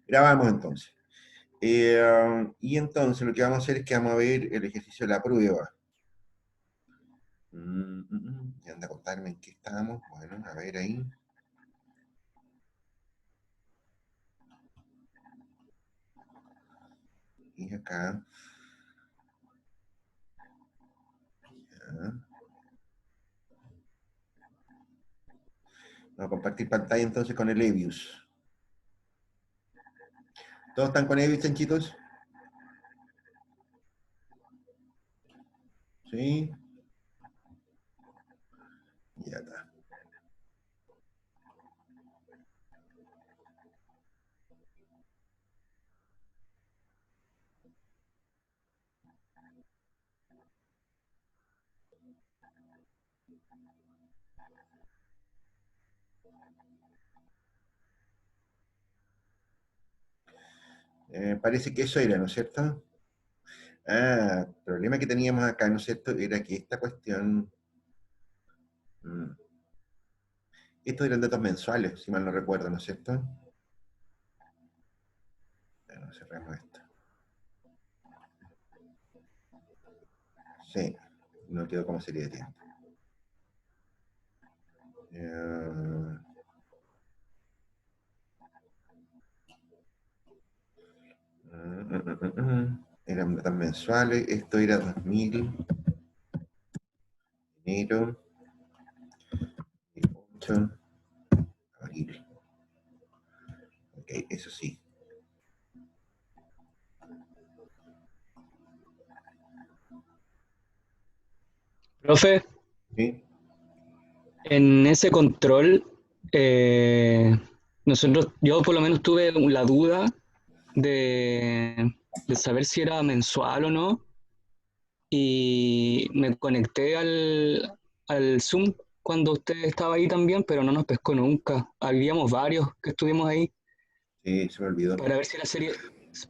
Grabamos entonces. Y entonces lo que vamos a hacer es que vamos a ver el ejercicio de la prueba. Y anda a contarme en qué estamos. Bueno, a ver ahí. Y acá. Ya. Vamos a compartir pantalla entonces con el Evius. ¿Todos están con Evius, chanchitos? Sí. Ya está. Parece que eso era, ¿no es cierto? Ah, el problema que teníamos acá, ¿no es cierto? Era que esta cuestión... estos eran datos mensuales, si mal no recuerdo, ¿no es cierto? Bueno, cerramos esto. Sí, no quedó como serie de tiempo. Eran datos mensuales, esto era 2000, enero, 2008, abril. Ok, eso sí. Profe, ¿Sí? en ese control, yo por lo menos tuve la duda de saber si era mensual o no, y me conecté al Zoom cuando usted estaba ahí también, pero no nos pescó nunca. Habíamos varios que estuvimos ahí Sí, se me olvidó. para ver si era serie,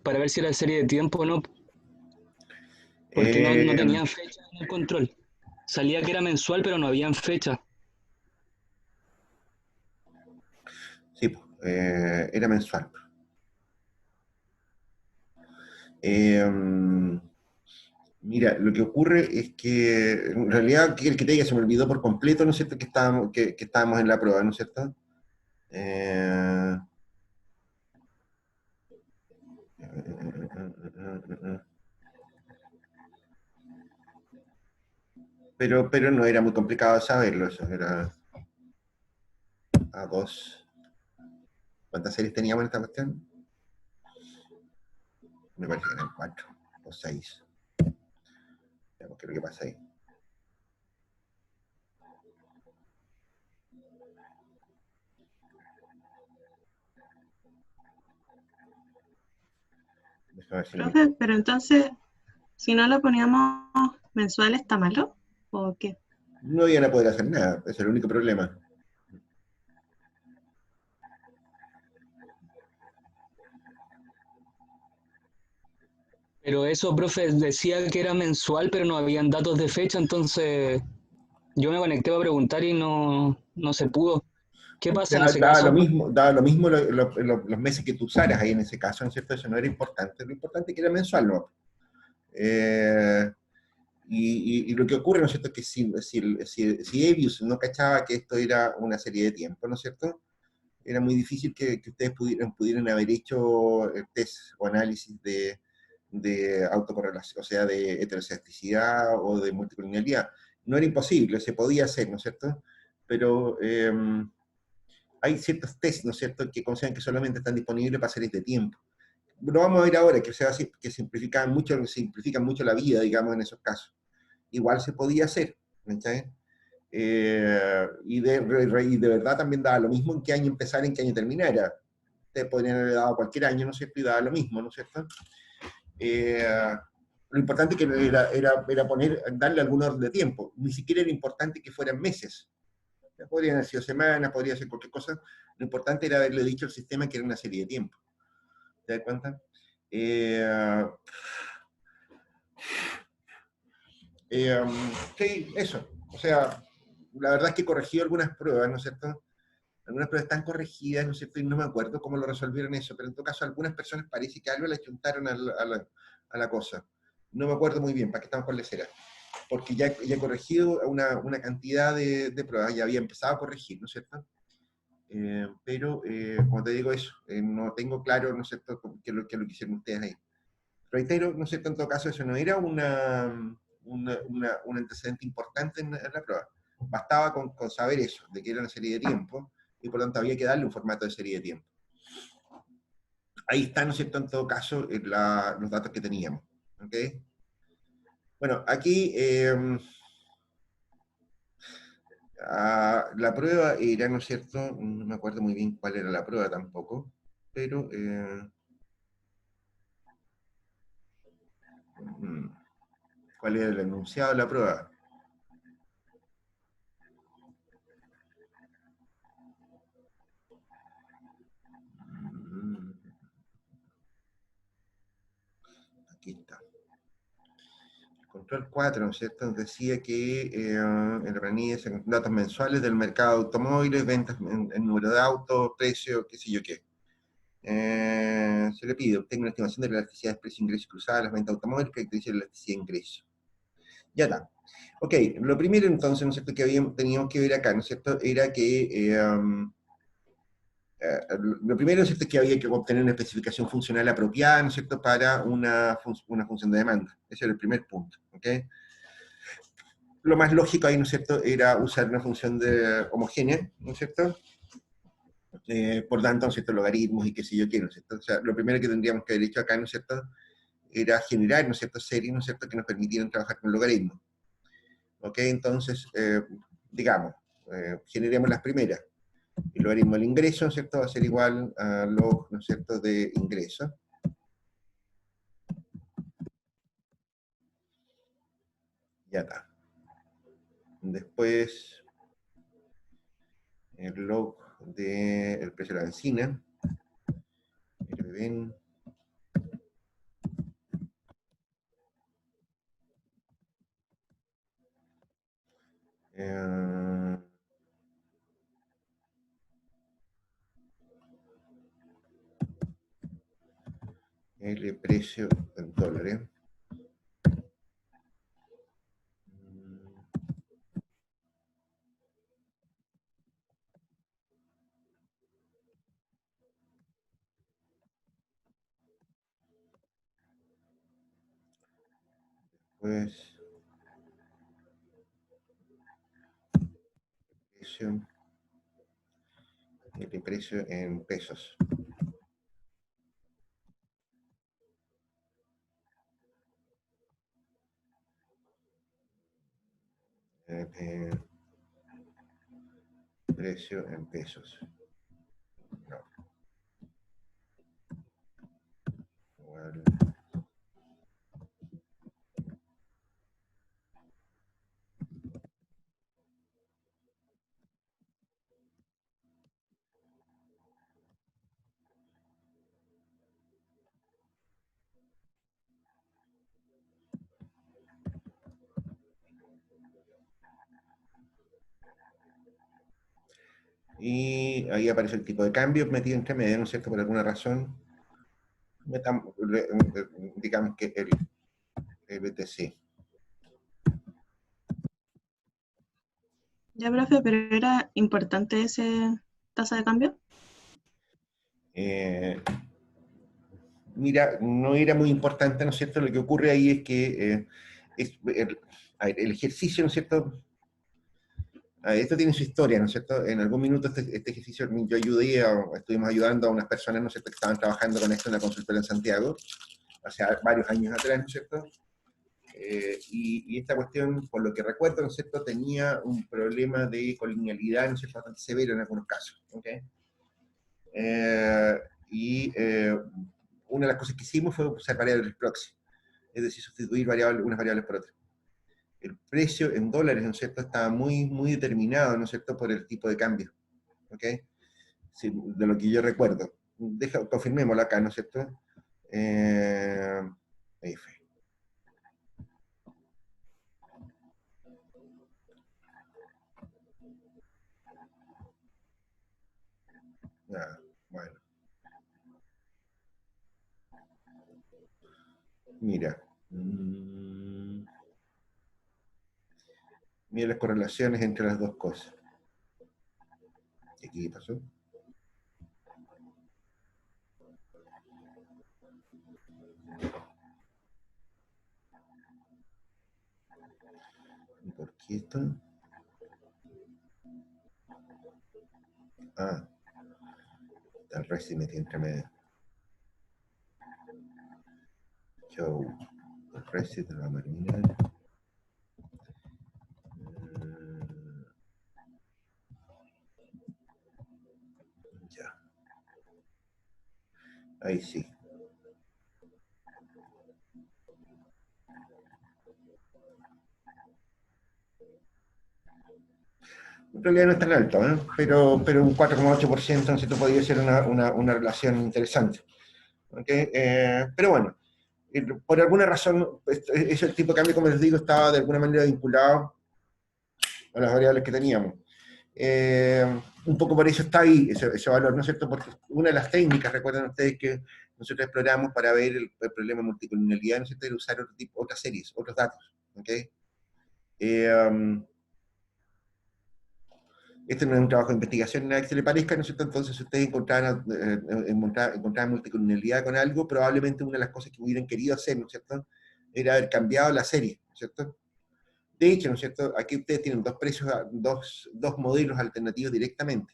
para ver si era serie de tiempo o no, porque no Eh, tenían fecha en el control. Salía que era mensual, pero no habían fecha. sí, era mensual. Eh, Mira, lo que ocurre es que en realidad, que el que te diga, se me olvidó por completo, ¿no es cierto?, que estábamos en la prueba, ¿no es cierto? Eh, pero no era muy complicado saberlo, eso era a dos. ¿Cuántas series teníamos en esta cuestión? Me parece que eran cuatro o seis. Veamos qué es lo que pasa ahí. Déjame ver si no me Profe, equivoco. pero entonces, si no lo poníamos mensual, ¿está malo? ¿O qué? No iban a poder hacer nada, ese es el único problema. Pero eso, profe, decía que era mensual, pero no habían datos de fecha, entonces yo me conecté para preguntar y no se pudo. ¿Qué pasa en ese caso? Daba lo mismo los meses que tú usaras ahí en ese caso, ¿no es cierto? Eso no era importante, lo importante es que era mensual, ¿no? Eh, y lo que ocurre, ¿no es cierto?, es que si Evius no cachaba que esto era una serie de tiempo, ¿no es cierto?, era muy difícil que ustedes pudieran haber hecho test o análisis de autocorrelación, o sea, de heterocesticidad o de multicolonialidad. No era imposible, se podía hacer, ¿no es cierto? Pero hay ciertos test, ¿no es cierto?, que consideran que solamente están disponibles para series de tiempo. Lo vamos a ver ahora, que simplifican mucho la vida, digamos, en esos casos. Igual se podía hacer, ¿entiendes? Y de verdad también daba lo mismo en qué año empezara, en qué año terminara. Ustedes podrían haber dado cualquier año, ¿no es cierto? Y daba lo mismo, ¿no es cierto? Eh, lo importante que era darle algún orden de tiempo. Ni siquiera era importante que fueran meses. Podrían haber sido semanas, podría ser cualquier cosa. Lo importante era haberle dicho al sistema que era una serie de tiempo. ¿Te das cuenta? Eh, sí, eso. O sea, la verdad es que corregí algunas pruebas, ¿no es cierto? Algunas pruebas están corregidas, ¿no es cierto? Y no me acuerdo cómo lo resolvieron eso, pero en todo caso, a algunas personas parece que algo le chuntaron a la cosa. No me acuerdo muy bien, para qué estamos con lecera. Porque ya he corregido una cantidad de pruebas, ya había empezado a corregir, ¿no es cierto? Pero, como te digo eso, no tengo claro, ¿no es cierto?, qué es lo que hicieron ustedes ahí. Reitero, ¿no es cierto?, en todo caso, eso no era un antecedente importante en la prueba. Bastaba con saber eso, de que era una serie de tiempo, y por lo tanto había que darle un formato de serie de tiempo. Ahí está, ¿no es cierto?, en todo caso, los datos que teníamos. ¿Ok? Bueno, aquí la prueba era, ¿no es cierto?, no me acuerdo muy bien cuál era la prueba tampoco, pero ¿cuál era el enunciado de la prueba? Aquí está. Control 4, ¿no es cierto? Nos decía que en la planilla se encuentran datos mensuales del mercado de automóviles, ventas en número de autos, precio, qué sé yo qué. Se le pide, obtenga una estimación de la elasticidad de precio ingreso cruzada de las ventas automóviles que caracteriza la elasticidad de ingreso. Ya está. Ok, lo primero entonces, ¿no es cierto?, que teníamos que ver acá, ¿no es cierto?, era que lo primero, ¿no es cierto?, es que había que obtener una especificación funcional apropiada, ¿no es cierto?, para una función de demanda. Ese era el primer punto, ¿ok? Lo más lógico ahí, ¿no es cierto?, era usar una función homogénea, ¿no es cierto? Por tanto, ¿no es cierto?, logaritmos y qué sé yo qué, ¿no es cierto? O sea, lo primero que tendríamos que haber hecho acá, ¿no es cierto?, era generar, ¿no es cierto?, series, ¿no es cierto?, que nos permitieran trabajar con logaritmos. ¿Ok? Entonces, digamos, generemos las primeras. El logaritmo del ingreso, ¿no es cierto?, va a ser igual a log, ¿no es cierto?, de ingreso. Ya está. Después, el log del precio de la benzina. Ven. El precio en dólares. Pues el precio en pesos. Precio en pesos. No. Igual. Y ahí aparece el tipo de cambio metido entre medio, ¿no es cierto?, por alguna razón. Digamos que el BTC. Ya, profe, pero ¿era importante ese tasa de cambio? Mira, no era muy importante, ¿no es cierto? Lo que ocurre ahí es que el ejercicio, ¿no es cierto? Esto tiene su historia, ¿no es cierto? En algún minuto este ejercicio yo estuvimos ayudando a unas personas, ¿no es cierto?, que estaban trabajando con esto en una consultora en Santiago, hace varios años atrás, ¿no es cierto? Y esta cuestión, por lo que recuerdo, ¿no es cierto?, tenía un problema de colinealidad, ¿no es cierto?, bastante severo en algunos casos, ¿ok? Una de las cosas que hicimos fue usar variables proxy, es decir, sustituir unas variables por otras. El precio en dólares, ¿no es cierto?, estaba muy, muy determinado, ¿no es cierto?, por el tipo de cambio, ¿ok? Sí, de lo que yo recuerdo. Confirmémoslo acá, ¿no es cierto? Ahí fue. Ah, bueno. Mira. Mira las correlaciones entre las dos cosas. ¿Qué pasó? ¿Y por qué esto? Ah, está el Resi metido entre medio. Show. El Resi de la marina. Ya. Ahí sí. En realidad no es tan alto, ¿eh? pero un 4,8%, ¿no es cierto? Podría ser una relación interesante. ¿Okay? Pero bueno, por alguna razón, ese tipo de cambio, como les digo, estaba de alguna manera vinculado a las variables que teníamos. Un poco por eso está ahí ese valor, ¿no es cierto? Porque una de las técnicas, recuerden ustedes, que nosotros exploramos para ver el problema de multicolonialidad, ¿no es cierto? Era usar otras series, otros datos. ¿Okay? Este no es un trabajo de investigación, nada que se le parezca, ¿no es cierto? Entonces, si ustedes encontraban multicolonialidad con algo, probablemente una de las cosas que hubieran querido hacer, ¿no es cierto?, era haber cambiado la serie, ¿no es cierto? De hecho, ¿no es cierto?, aquí ustedes tienen dos precios, dos modelos alternativos directamente.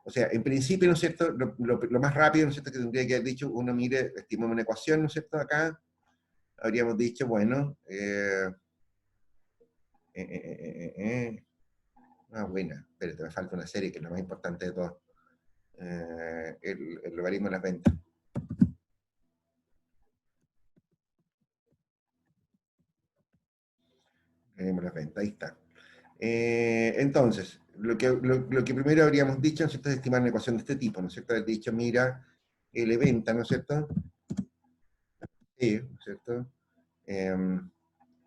O sea, en principio, ¿no es cierto?, lo más rápido, ¿no es cierto?, que tendría que haber dicho, uno mire, estimamos una ecuación, ¿no es cierto?, acá, habríamos dicho, bueno, buena, pero te falta una serie que es la más importante de todas. El logaritmo de las ventas. Logaritmo de las ventas, ahí está. Entonces, lo que primero habríamos dicho, ¿no es cierto?, es estimar una ecuación de este tipo, ¿no es cierto? Haber dicho, mira, L venta, ¿no es cierto? ¿No es cierto? El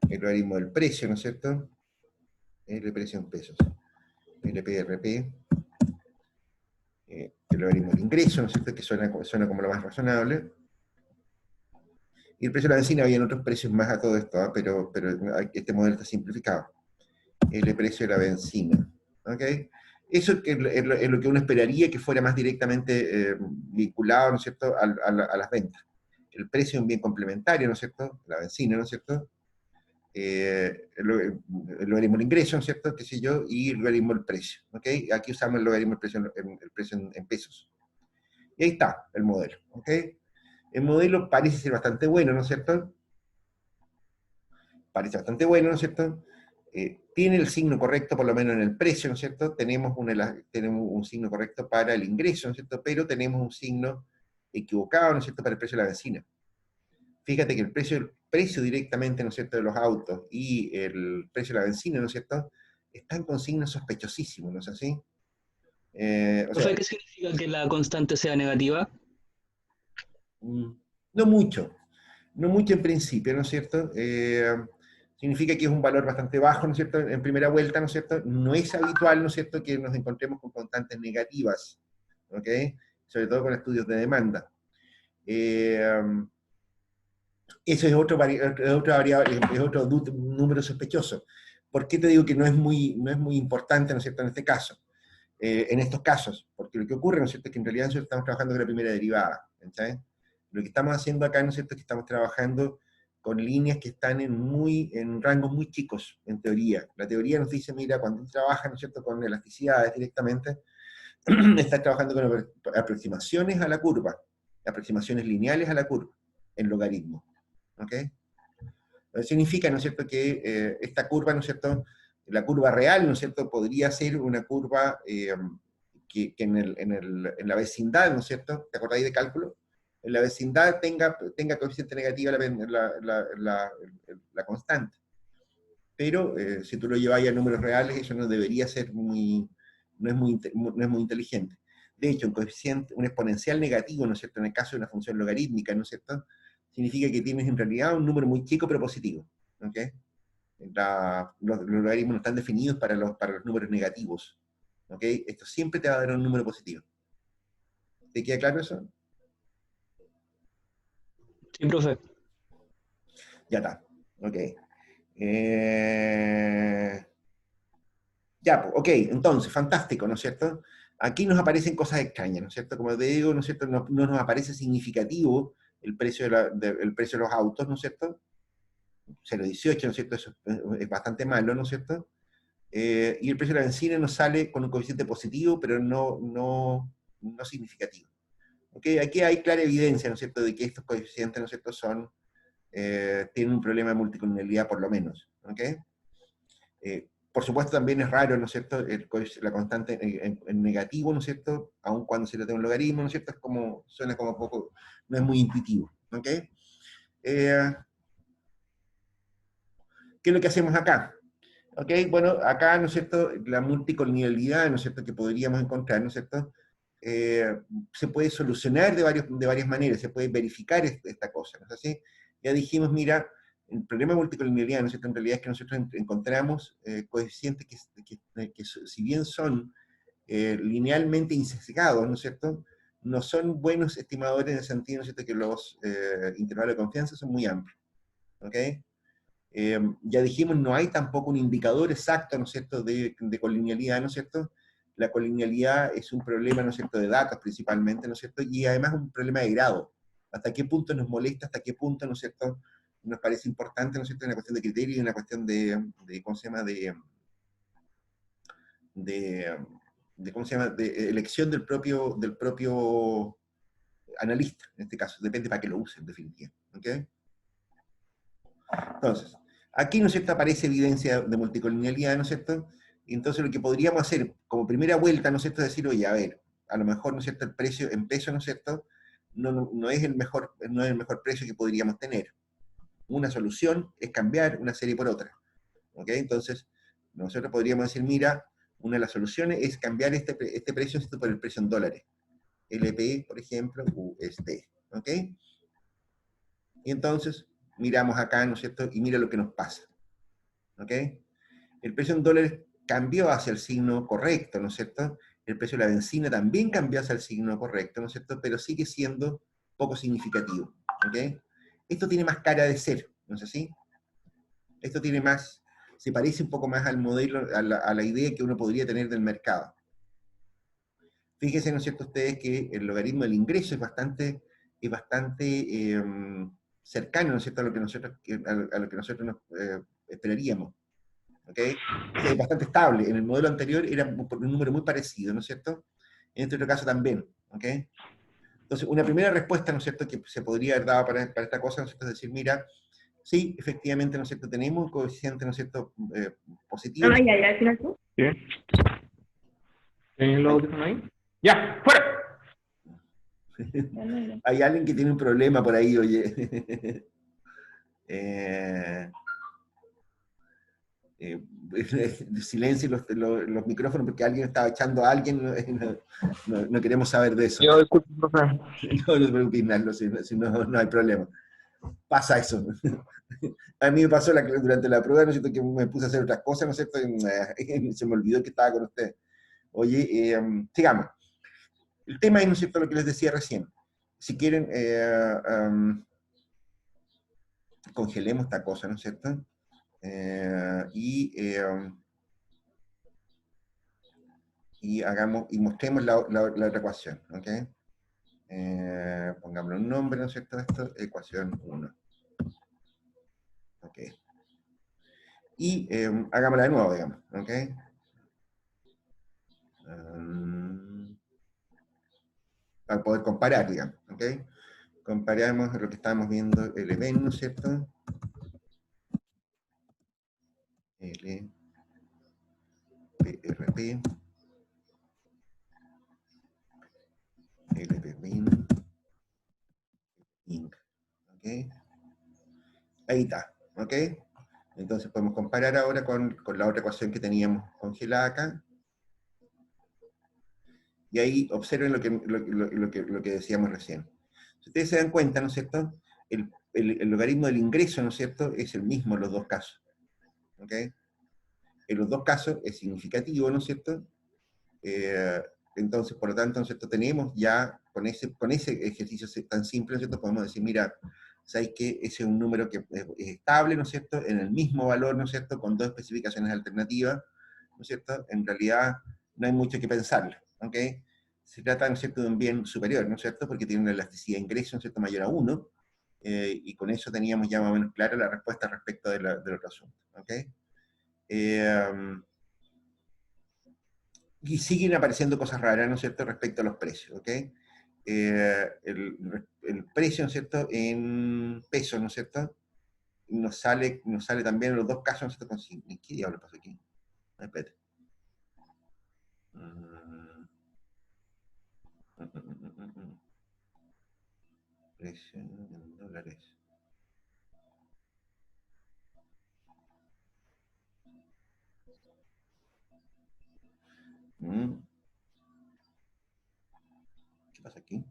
logaritmo del precio, ¿no es cierto? El precio en pesos. LPRP. El logaritmo del ingreso, ¿no es cierto?, que suena como lo más razonable. Y el precio de la benzina, había otros precios más a todo esto, ¿eh? pero este modelo está simplificado. El precio de la benzina. ¿Okay? Eso es lo que uno esperaría que fuera más directamente vinculado, ¿no es cierto?, a las ventas. El precio es un bien complementario, ¿no es cierto?, la benzina, ¿no es cierto?, el logaritmo del ingreso, ¿no es cierto?, qué sé yo, y el logaritmo del precio. ¿Okay? Aquí usamos el logaritmo del precio, el precio en pesos. Y ahí está el modelo. ¿Okay? El modelo parece ser bastante bueno, ¿no es cierto? Parece bastante bueno, ¿no es cierto? Tiene el signo correcto, por lo menos en el precio, ¿no es cierto? Tenemos un signo correcto para el ingreso, ¿no es cierto? Pero tenemos un signo equivocado, ¿no es cierto?, para el precio de la benzina. Fíjate que el precio directamente, ¿no es cierto?, de los autos y el precio de la benzina, ¿no es cierto?, están con signos sospechosísimos, ¿no es así? ¿Profe, qué significa que la constante sea negativa? No mucho. No mucho en principio, ¿no es cierto? Significa que es un valor bastante bajo, ¿no es cierto?, en primera vuelta, ¿no es cierto? No es habitual, ¿no es cierto?, que nos encontremos con constantes negativas, ¿ok? Sobre todo con estudios de demanda. Eso es otro variable, es otro número sospechoso. ¿Por qué te digo que no es muy importante, ¿no es cierto?, en este caso? En estos casos, porque lo que ocurre, ¿no es cierto?, es que en realidad nosotros estamos trabajando con la primera derivada, ¿sabes? Lo que estamos haciendo acá, ¿no es cierto?, es que estamos trabajando con líneas que están en rangos muy chicos, en teoría. La teoría nos dice, mira, cuando tú trabajas, ¿no es cierto?, con elasticidades directamente, estás trabajando con aproximaciones a la curva, aproximaciones lineales a la curva, en logaritmo. ¿Ok? Significa, ¿no es cierto?, que esta curva, ¿no es cierto?, la curva real, ¿no es cierto?, podría ser una curva que en la vecindad, ¿no es cierto?, ¿te acordáis de cálculo? En la vecindad tenga coeficiente negativa la constante. Pero si tú lo llevas a números reales, eso no debería ser no es muy inteligente. De hecho, un exponencial negativo, ¿no es cierto?, en el caso de una función logarítmica, ¿no es cierto?, significa que tienes en realidad un número muy chico pero positivo. ¿Okay? Los logaritmos no están definidos para los números negativos. ¿ok? Esto siempre te va a dar un número positivo. ¿Te queda claro eso? Sí, profe. Ya está, ok. Ya, pues, ok, entonces, fantástico, ¿no es cierto? Aquí nos aparecen cosas extrañas, ¿no es cierto? Como te digo, ¿no es cierto? No, no nos aparece significativo el precio el precio de los autos, ¿no es cierto? 0,18, ¿no es cierto? Eso es bastante malo, ¿no es cierto? Y el precio de la benzina nos sale con un coeficiente positivo, pero no significativo. ¿Ok? Aquí hay clara evidencia, ¿no es cierto?, de que estos coeficientes, ¿no es cierto?, tienen un problema de multicolonialidad por lo menos. ¿Ok? Por supuesto también es raro, ¿no es cierto?, la constante en negativo, ¿no es cierto?, aun cuando se le tenga un logaritmo, ¿no es cierto?, suena como poco, no es muy intuitivo. ¿Ok? ¿Qué es lo que hacemos acá? ¿Ok? Bueno, acá, ¿no es cierto?, la multicolonialidad, ¿no es cierto?, que podríamos encontrar, ¿no es cierto?, se puede solucionar de varias maneras, se puede verificar esta cosa, ¿no es así? Ya dijimos, mira, el problema de multicolonialidad, ¿no es cierto?, en realidad es que nosotros encontramos coeficientes que si bien son linealmente insesgados, ¿no es cierto?, no son buenos estimadores en el sentido, ¿no es cierto?, que los intervalos de confianza son muy amplios. ¿Ok? Ya dijimos, no hay tampoco un indicador exacto, ¿no es cierto?, de colinealidad, ¿no es cierto? La colinealidad es un problema, ¿no es cierto?, de datos principalmente, ¿no es cierto? Y además un problema de grado. ¿Hasta qué punto nos molesta? ¿Hasta qué punto, ¿no es cierto?, nos parece importante, ¿no es cierto?, una cuestión de criterio y una cuestión ¿cómo se llama?, ¿cómo se llama?, de elección del propio analista, en este caso. Depende para qué lo use, en definitiva. ¿Ok? Entonces, aquí, ¿no es cierto?, aparece evidencia de multicolonialidad, ¿no es cierto? Y entonces lo que podríamos hacer como primera vuelta, ¿no es cierto?, es decir, oye, a ver, a lo mejor, ¿no es cierto?, el precio en peso, ¿no es cierto?, no es el mejor precio que podríamos tener. Una solución es cambiar una serie por otra. ¿Ok? Entonces, nosotros podríamos decir, mira, una de las soluciones es cambiar este precio, ¿no es cierto?, por el precio en dólares. LP, por ejemplo, USD. ¿Ok? Y entonces, miramos acá, ¿no es cierto?, y mira lo que nos pasa. ¿Ok? El precio en dólares cambió hacia el signo correcto, ¿no es cierto? El precio de la benzina también cambió hacia el signo correcto, ¿no es cierto? Pero sigue siendo poco significativo. ¿Ok? Esto tiene más cara de ser, ¿no es así? Esto tiene más, se parece un poco más al modelo, a la idea que uno podría tener del mercado. Fíjense, ¿no es cierto?, ustedes que el logaritmo del ingreso es bastante cercano, ¿no es cierto?, a lo que nosotros esperaríamos. ¿Ok? Es bastante estable. En el modelo anterior era un número muy parecido, ¿no es cierto? En este otro caso también. ¿Ok? Entonces, una primera respuesta, ¿no es cierto?, que se podría haber dado para esta cosa, ¿no es cierto?, es decir, mira, sí, efectivamente, ¿no es cierto?, tenemos un coeficiente, ¿no es cierto?, positivo. Ah, ya, al final tú. Sí. ¿Tienes los audífonos ahí? ¡Ya! ¡Fuera! Hay alguien que tiene un problema por ahí, oye. eh, silencio los micrófonos porque alguien estaba echando a alguien, no queremos saber de eso. Yo disculpe, profe. No te preocupes, Nando, si no hay problema. Pasa eso. A mí me pasó durante la prueba, ¿no es cierto?, que me puse a hacer otras cosas, ¿no es cierto?, y se me olvidó que estaba con usted. Oye, sigamos. El tema es, ¿no es cierto?, lo que les decía recién. Si quieren, congelemos esta cosa, ¿no es cierto? Y mostremos la otra ecuación, ¿ok? Pongámosle un nombre, ¿no es cierto? Esto, ecuación 1. ¿Ok? Y hagámosla de nuevo, digamos, ¿ok? Para poder comparar, digamos, ¿ok? Comparamos lo que estábamos viendo, el evento, ¿no es cierto? LPRP, LPWIN, INC, ¿ok? Ahí está, ¿ok? Entonces podemos comparar ahora con la otra ecuación que teníamos congelada acá. Y ahí observen lo que decíamos recién. Si ustedes se dan cuenta, ¿no es cierto?, el logaritmo del ingreso, ¿no es cierto?, es el mismo en los dos casos. ¿Ok? En los dos casos es significativo, ¿no es cierto? Entonces, por lo tanto, ¿no es cierto? Tenemos ya, con ese ejercicio tan simple, ¿no es cierto? Podemos decir, mira, ¿sabéis que ese es un número que es estable, ¿no es cierto? En el mismo valor, ¿no es cierto? Con dos especificaciones alternativas, ¿no es cierto? En realidad, no hay mucho que pensarlo, ¿ok? Se trata, ¿no es cierto?, de un bien superior, ¿no es cierto?, porque tiene una elasticidad de ingreso, ¿no es cierto?, mayor a 1, y con eso teníamos ya más o menos clara la respuesta respecto del otro asunto, ¿ok? Y siguen apareciendo cosas raras, ¿no es cierto?, respecto a los precios, ¿ok? El precio, ¿no es cierto?, en pesos, ¿no es cierto?, nos sale también en los dos casos, ¿no es cierto?, con... ¿Qué diablo pasó aquí? Espérate. Precio en dólares. ¿Qué pasa aquí?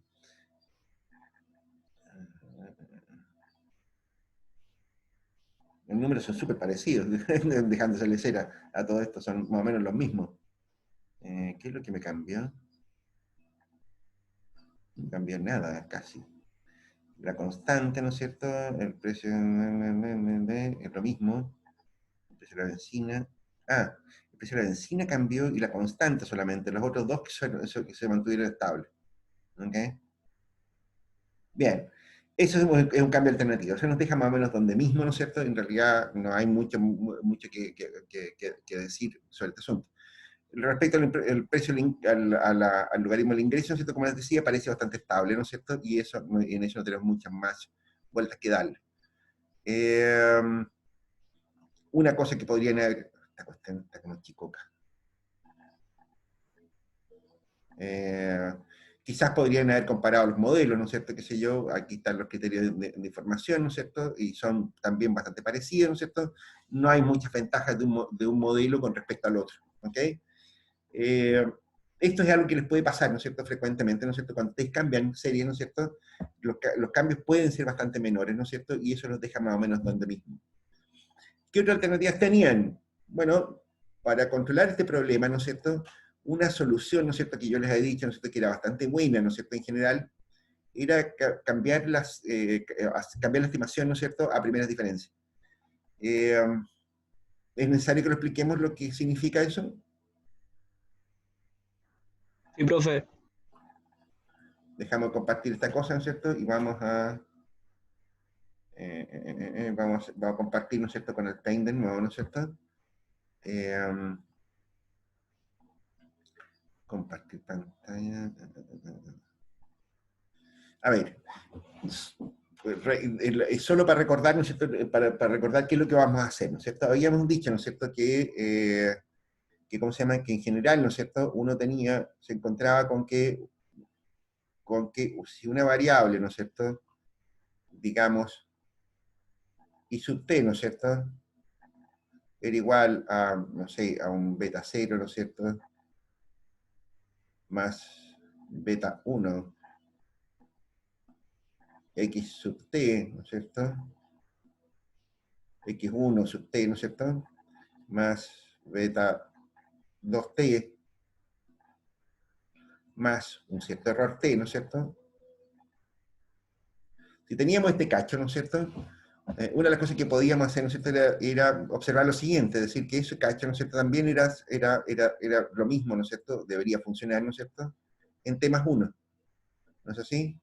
Los números son súper parecidos, dejándose la cera a todo esto, son más o menos los mismos. ¿Qué es lo que me cambió? No cambió nada, casi. La constante, ¿no es cierto? El precio es lo mismo. El precio de la benzina. Ah, el precio de la benzina cambió y la constante solamente. Los otros dos que se mantuvieron estables. ¿Ok? Bien. Eso es un cambio alternativo. Eso nos deja más o menos donde mismo, ¿no es cierto? En realidad no hay mucho que decir sobre este asunto. Respecto al precio al logaritmo del ingreso, ¿no es cierto? Como les decía, parece bastante estable, ¿no es cierto? Y eso, en eso no tenemos muchas más vueltas que darle. Una cosa que podrían haber... Esta cuestión está como chicoca. Quizás podrían haber comparado los modelos, ¿no es cierto? Qué sé yo, aquí están los criterios de información, ¿no es cierto? Y son también bastante parecidos, ¿no es cierto? No hay muchas ventajas de un modelo con respecto al otro, ¿ok? Esto es algo que les puede pasar, ¿no es cierto?, frecuentemente, ¿no es cierto?, cuando ustedes cambian serie, ¿no es cierto?, los cambios pueden ser bastante menores, ¿no es cierto?, y eso los deja más o menos donde mismo. ¿Qué otras alternativas tenían? Bueno, para controlar este problema, ¿no es cierto?, una solución, ¿no es cierto?, que yo les he dicho, ¿no es cierto?, que era bastante buena, ¿no es cierto?, en general, era cambiar la estimación, ¿no es cierto?, a primeras diferencias. ¿Es necesario que lo expliquemos lo que significa eso? Sí, profe. Dejamos compartir esta cosa, ¿no es cierto? Y vamos a... vamos a compartir, ¿no es cierto?, con el Paint de nuevo, ¿no es cierto? Compartir pantalla. A ver, solo para recordar, ¿no es cierto?, para recordar qué es lo que vamos a hacer, ¿no es cierto? Habíamos dicho, ¿no es cierto?, que ¿cómo se llama?, que en general, ¿no es cierto?, uno se encontraba con que si una variable, ¿no es cierto?, digamos, y sub t, ¿no es cierto?, era igual a, no sé, a un beta 0, ¿no es cierto?, más beta 1, x sub t, ¿no es cierto?, x1 sub t, ¿no es cierto?, más beta 2t, más un cierto error t, ¿no es cierto? Si teníamos este cacho, ¿no es cierto?, una de las cosas que podíamos hacer, ¿no es cierto?, era observar lo siguiente, es decir, que ese cacho, ¿no es cierto?, también era lo mismo, ¿no es cierto?, debería funcionar, ¿no es cierto?, en t más 1, ¿no es así?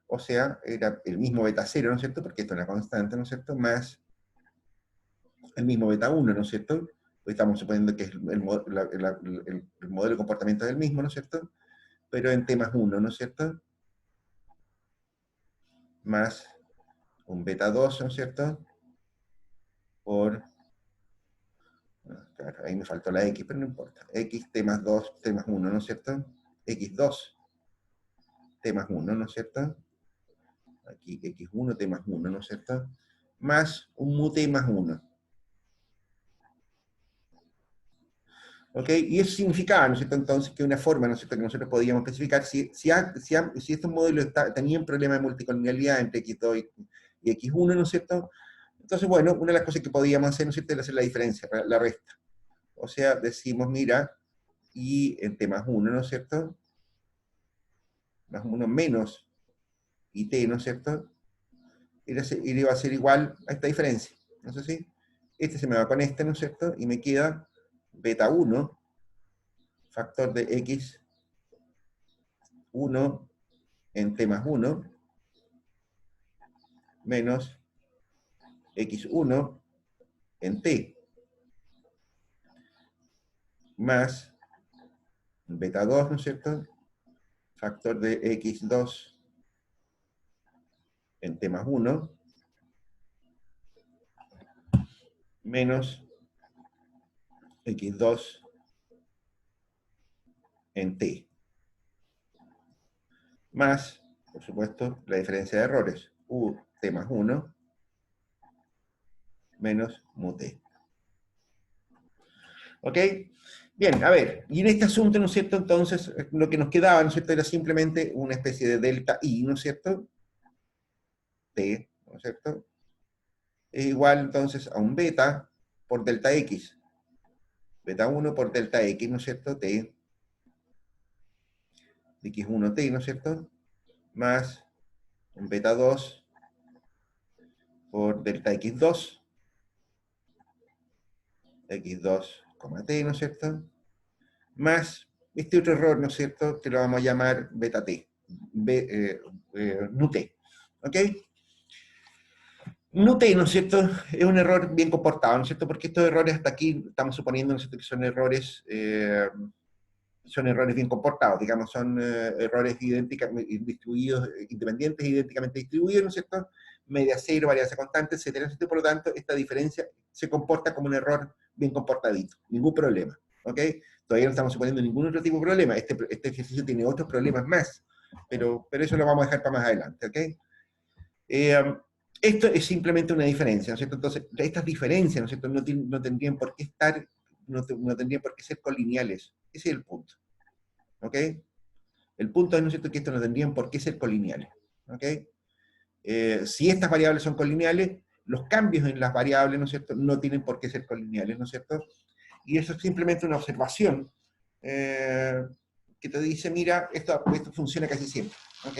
O sea, era el mismo beta 0, ¿no es cierto?, porque esto es una constante, ¿no es cierto?, más el mismo beta 1, ¿no es cierto?, pues estamos suponiendo que el modelo de comportamiento es el mismo, ¿no es cierto?, pero en t más 1, ¿no es cierto?, más un beta 2, ¿no es cierto?, por... Claro, ahí me faltó la x, pero no importa. X, t más 2, t más 1, ¿no es cierto? X2, t más 1, ¿no es cierto? Aquí x1, t más 1, ¿no es cierto? Más un mu t más 1. ¿Ok? Y eso significaba, ¿no es cierto?, entonces, que una forma, ¿no es cierto?, que nosotros podíamos especificar si estos modelos tenían problemas de multicolonialidad entre x2 y x1, ¿no es cierto? Entonces, bueno, una de las cosas que podíamos hacer, ¿no es cierto?, era hacer la diferencia, la resta. O sea, decimos, mira, y en t más 1, ¿no es cierto? Más 1 menos it, ¿no es cierto? Y va a ser igual a esta diferencia. ¿No sé si? Este se me va con este, ¿no es cierto? Y me queda beta 1, factor de x 1 en t más 1, menos x1 en t, más beta 2, ¿no es cierto? Factor de x2 en t más 1, menos x2 en t, más, por supuesto, la diferencia de errores, u t más 1, menos mu t. ¿Ok? Bien, a ver, y en este asunto, ¿no es cierto? Entonces, lo que nos quedaba, ¿no es cierto?, era simplemente una especie de delta i, ¿no es cierto? T, ¿no es cierto? Es igual, entonces, a un beta por delta x. Beta 1 por delta x, ¿no es cierto? T, de x1t, ¿no es cierto? Más un beta 2 por delta x2, x2, t, ¿no es cierto? Más este otro error, ¿no es cierto?, que lo vamos a llamar beta t, nu t, ¿ok? Nu t, ¿no es cierto?, es un error bien comportado, ¿no es cierto?, porque estos errores hasta aquí estamos suponiendo, ¿no es cierto?, que son errores bien comportados, digamos, son errores distribuidos, independientes e idénticamente distribuidos, ¿no es cierto?, media cero, varianza constante, etcétera, etcétera. Por lo tanto, esta diferencia se comporta como un error bien comportadito, ningún problema, ¿ok? Todavía no estamos suponiendo ningún otro tipo de problema, este ejercicio tiene otros problemas más, pero eso lo vamos a dejar para más adelante, ¿ok? Esto es simplemente una diferencia, ¿no es cierto? Entonces, estas diferencias, ¿no es cierto?, no tendrían por qué estar, no tendrían por qué ser colineales. Ese es el punto, ¿ok? El punto es, ¿no es cierto?, que estos no tendrían por qué ser colineales, ¿ok? Si estas variables son colineales, los cambios en las variables, ¿no es cierto?, no tienen por qué ser colineales, ¿no es cierto? Y eso es simplemente una observación que te dice, mira, esto funciona casi siempre, ¿ok?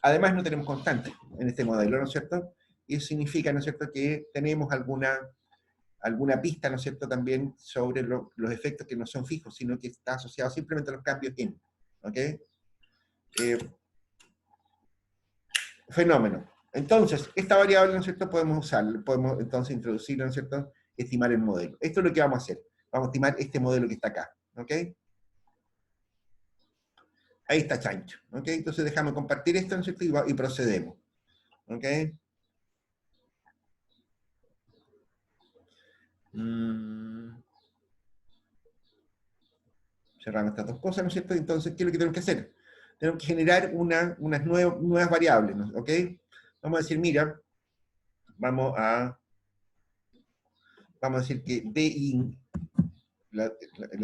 Además, no tenemos constantes en este modelo, ¿no es cierto? Y eso significa, ¿no es cierto?, que tenemos alguna pista, ¿no es cierto?, también sobre los efectos que no son fijos, sino que está asociado simplemente a los cambios en, ¿ok? Fenómeno. Entonces, esta variable, ¿no es cierto?, podemos entonces introducirla, ¿no es cierto?, estimar el modelo. Esto es lo que vamos a hacer. Vamos a estimar este modelo que está acá, ¿ok? Ahí está chancho, ¿ok? Entonces déjame compartir esto, ¿no es cierto?, y procedemos, ¿ok? Cerramos estas dos cosas, ¿no es cierto? Entonces, ¿qué es lo que tenemos que hacer? Tenemos que generar unas nuevas variables, ¿no? ¿Ok? Vamos a decir, mira, vamos a decir que din, la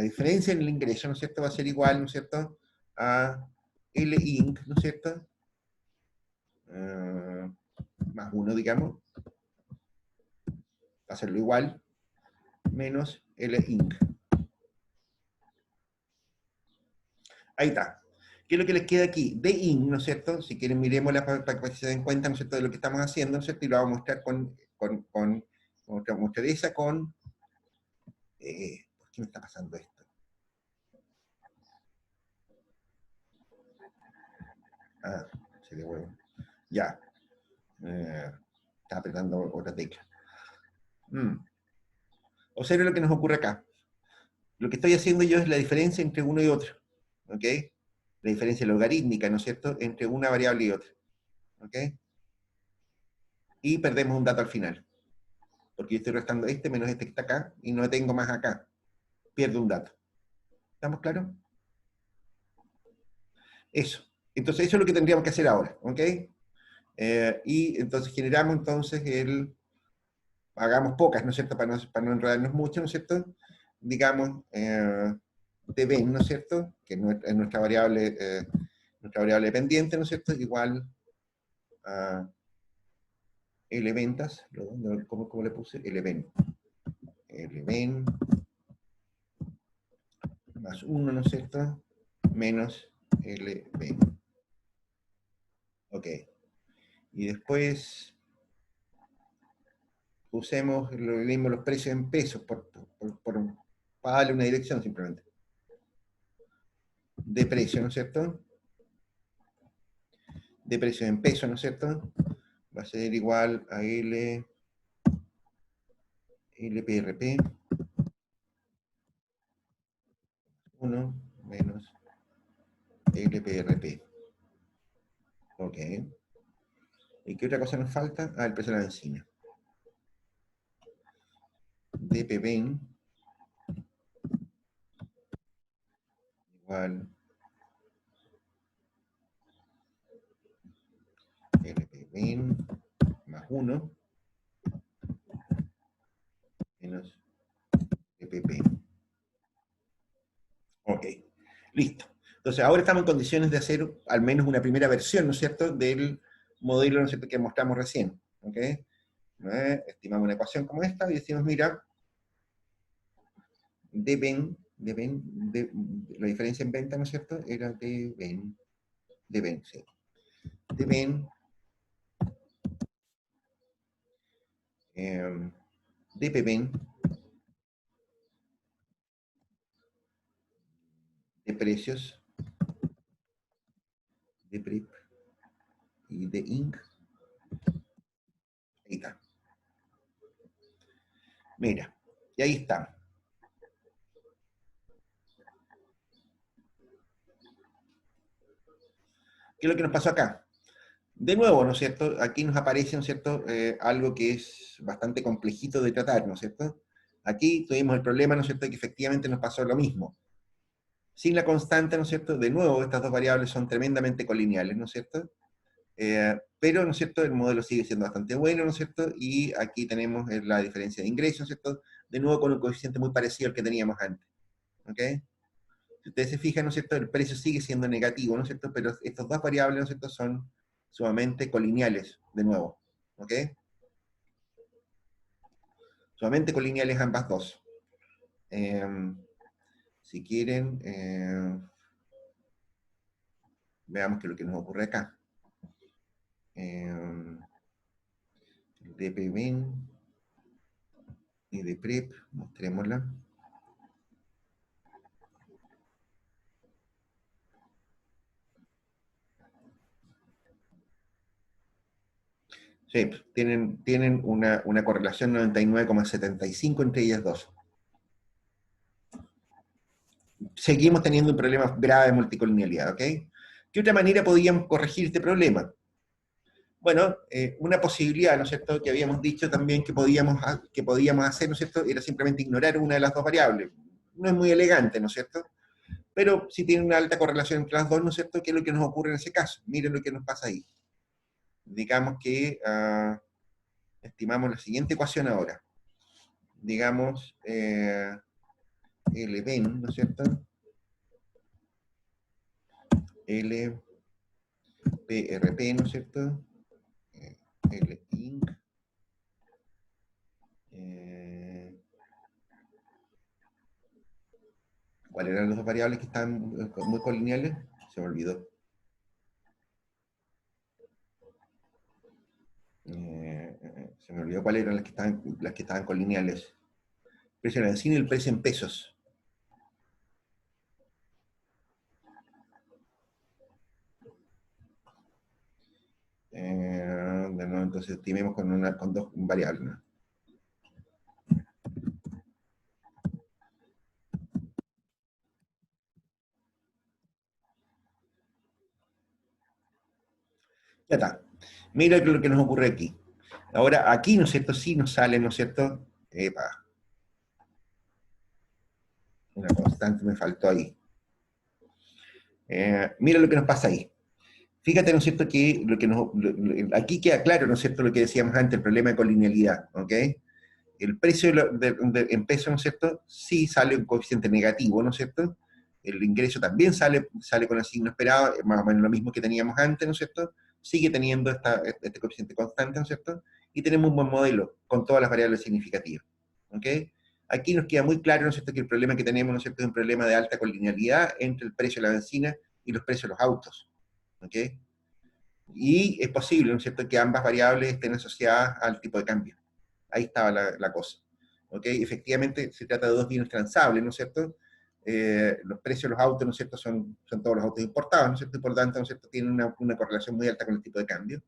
diferencia en el ingreso, ¿no es cierto?, va a ser igual, ¿no es cierto?, a Linc, ¿no es cierto?, más 1, digamos, va a hacerlo igual, menos Linc. Ahí está. ¿Qué es lo que les queda aquí? din, ¿no es cierto? Si quieren, miremosla para que se den cuenta, ¿no es cierto?, de lo que estamos haciendo, ¿no es cierto? Y lo vamos a mostrar mostrar esa con... ¿por qué me está pasando esto? Ah, se le huevo. Ya. Está apretando otra tecla. Observen lo que nos ocurre acá. Lo que estoy haciendo yo es la diferencia entre uno y otro. ¿Ok? La diferencia logarítmica, ¿no es cierto?, entre una variable y otra. ¿Ok? Y perdemos un dato al final. Porque yo estoy restando este menos este que está acá, y no tengo más acá. Pierdo un dato. ¿Estamos claros? Eso. Entonces eso es lo que tendríamos que hacer ahora. ¿Ok? Y entonces generamos entonces hagamos pocas, ¿no es cierto?, para no enredarnos mucho, ¿no es cierto? Digamos, dben, ¿no es cierto?, que es nuestra variable dependiente, ¿no es cierto?, igual a lventas, ¿cómo le puse? Lven más 1, ¿no es cierto? Menos LB. Ok. Y después usemos lo mismo los precios en pesos para darle una dirección simplemente. De precio, ¿no es cierto? De precio en pesos, ¿no es cierto? Va a ser igual a LPRP 1 menos LPRP. Ok. ¿Y qué otra cosa nos falta? Ah, el precio de la benzina. DPBEN igual LPBEN más 1 menos LPP. Ok, listo. Entonces, ahora estamos en condiciones de hacer al menos una primera versión, ¿no es cierto?, del modelo, ¿no es cierto?, que mostramos recién. ¿Ok? Estimamos una ecuación como esta y decimos, mira, la diferencia en venta, ¿no es cierto?, era DBEN, sí. DBEN, DPBEN, de precios, de PRIP y de INC. Ahí está. Mira, y ahí está. ¿Qué es lo que nos pasó acá? De nuevo, ¿no es cierto? Aquí nos aparece, ¿no es cierto?, algo que es bastante complejito de tratar, ¿no es cierto? Aquí tuvimos el problema, ¿no es cierto?, de que efectivamente nos pasó lo mismo. Sin la constante, ¿no es cierto?, de nuevo, estas dos variables son tremendamente colineales, ¿no es cierto? Pero, ¿no es cierto?, el modelo sigue siendo bastante bueno, ¿no es cierto? Y aquí tenemos la diferencia de ingresos, ¿no es cierto?, de nuevo con un coeficiente muy parecido al que teníamos antes. ¿Ok? Si ustedes se fijan, ¿no es cierto?, el precio sigue siendo negativo, ¿no es cierto?, pero estas dos variables, ¿no es cierto?, son sumamente colineales, de nuevo. ¿Ok? Sumamente colineales ambas dos. Si quieren, veamos qué es lo que nos ocurre acá. De PBEN y de PREP, mostrémosla. Sí, tienen una correlación 99,75 entre ellas dos. Seguimos teniendo un problema grave de multicolinealidad, ¿ok? ¿Qué otra manera podíamos corregir este problema? Bueno, una posibilidad, ¿no es cierto?, que habíamos dicho también que podíamos hacer, ¿no es cierto?, era simplemente ignorar una de las dos variables. No es muy elegante, ¿no es cierto?, pero sí tiene una alta correlación entre las dos, ¿no es cierto?, ¿qué es lo que nos ocurre en ese caso? Miren lo que nos pasa ahí. Digamos que estimamos la siguiente ecuación ahora. Digamos, LBEN, ¿no es cierto?, LPRP, ¿no es cierto?, LINC, ¿cuáles eran las dos variables que están muy colineales? Se me olvidó. Se me olvidó cuáles eran las que estaban colineales. Precio en el cine y el precio en pesos. De nuevo, entonces estimemos con dos variables, ¿no? Ya está. Mira lo que nos ocurre aquí. Ahora, aquí, ¿no es cierto? Sí nos sale, ¿no es cierto? Epa. Una constante me faltó ahí. Mira lo que nos pasa ahí. Fíjate, ¿no es cierto?, que aquí queda claro, ¿no es cierto?, lo que decíamos antes, el problema de colinealidad, ¿ok? El precio en peso, ¿no es cierto?, sí sale un coeficiente negativo, ¿no es cierto? El ingreso también sale con el signo esperado, más o menos lo mismo que teníamos antes, ¿no es cierto? Sigue teniendo este coeficiente constante, ¿no es cierto? Y tenemos un buen modelo con todas las variables significativas, ¿ok? Aquí nos queda muy claro, ¿no es cierto?, que el problema que tenemos, ¿no es cierto?, es un problema de alta colinealidad entre el precio de la benzina y los precios de los autos, ¿ok? Y es posible, ¿no es cierto?, que ambas variables estén asociadas al tipo de cambio. Ahí estaba la cosa, ¿ok? Efectivamente, se trata de dos bienes transables, ¿no es cierto? Los precios de los autos, ¿no es cierto?, son todos los autos importados, ¿no es cierto?, y por tanto, ¿no es cierto?, tienen una correlación muy alta con el tipo de cambio.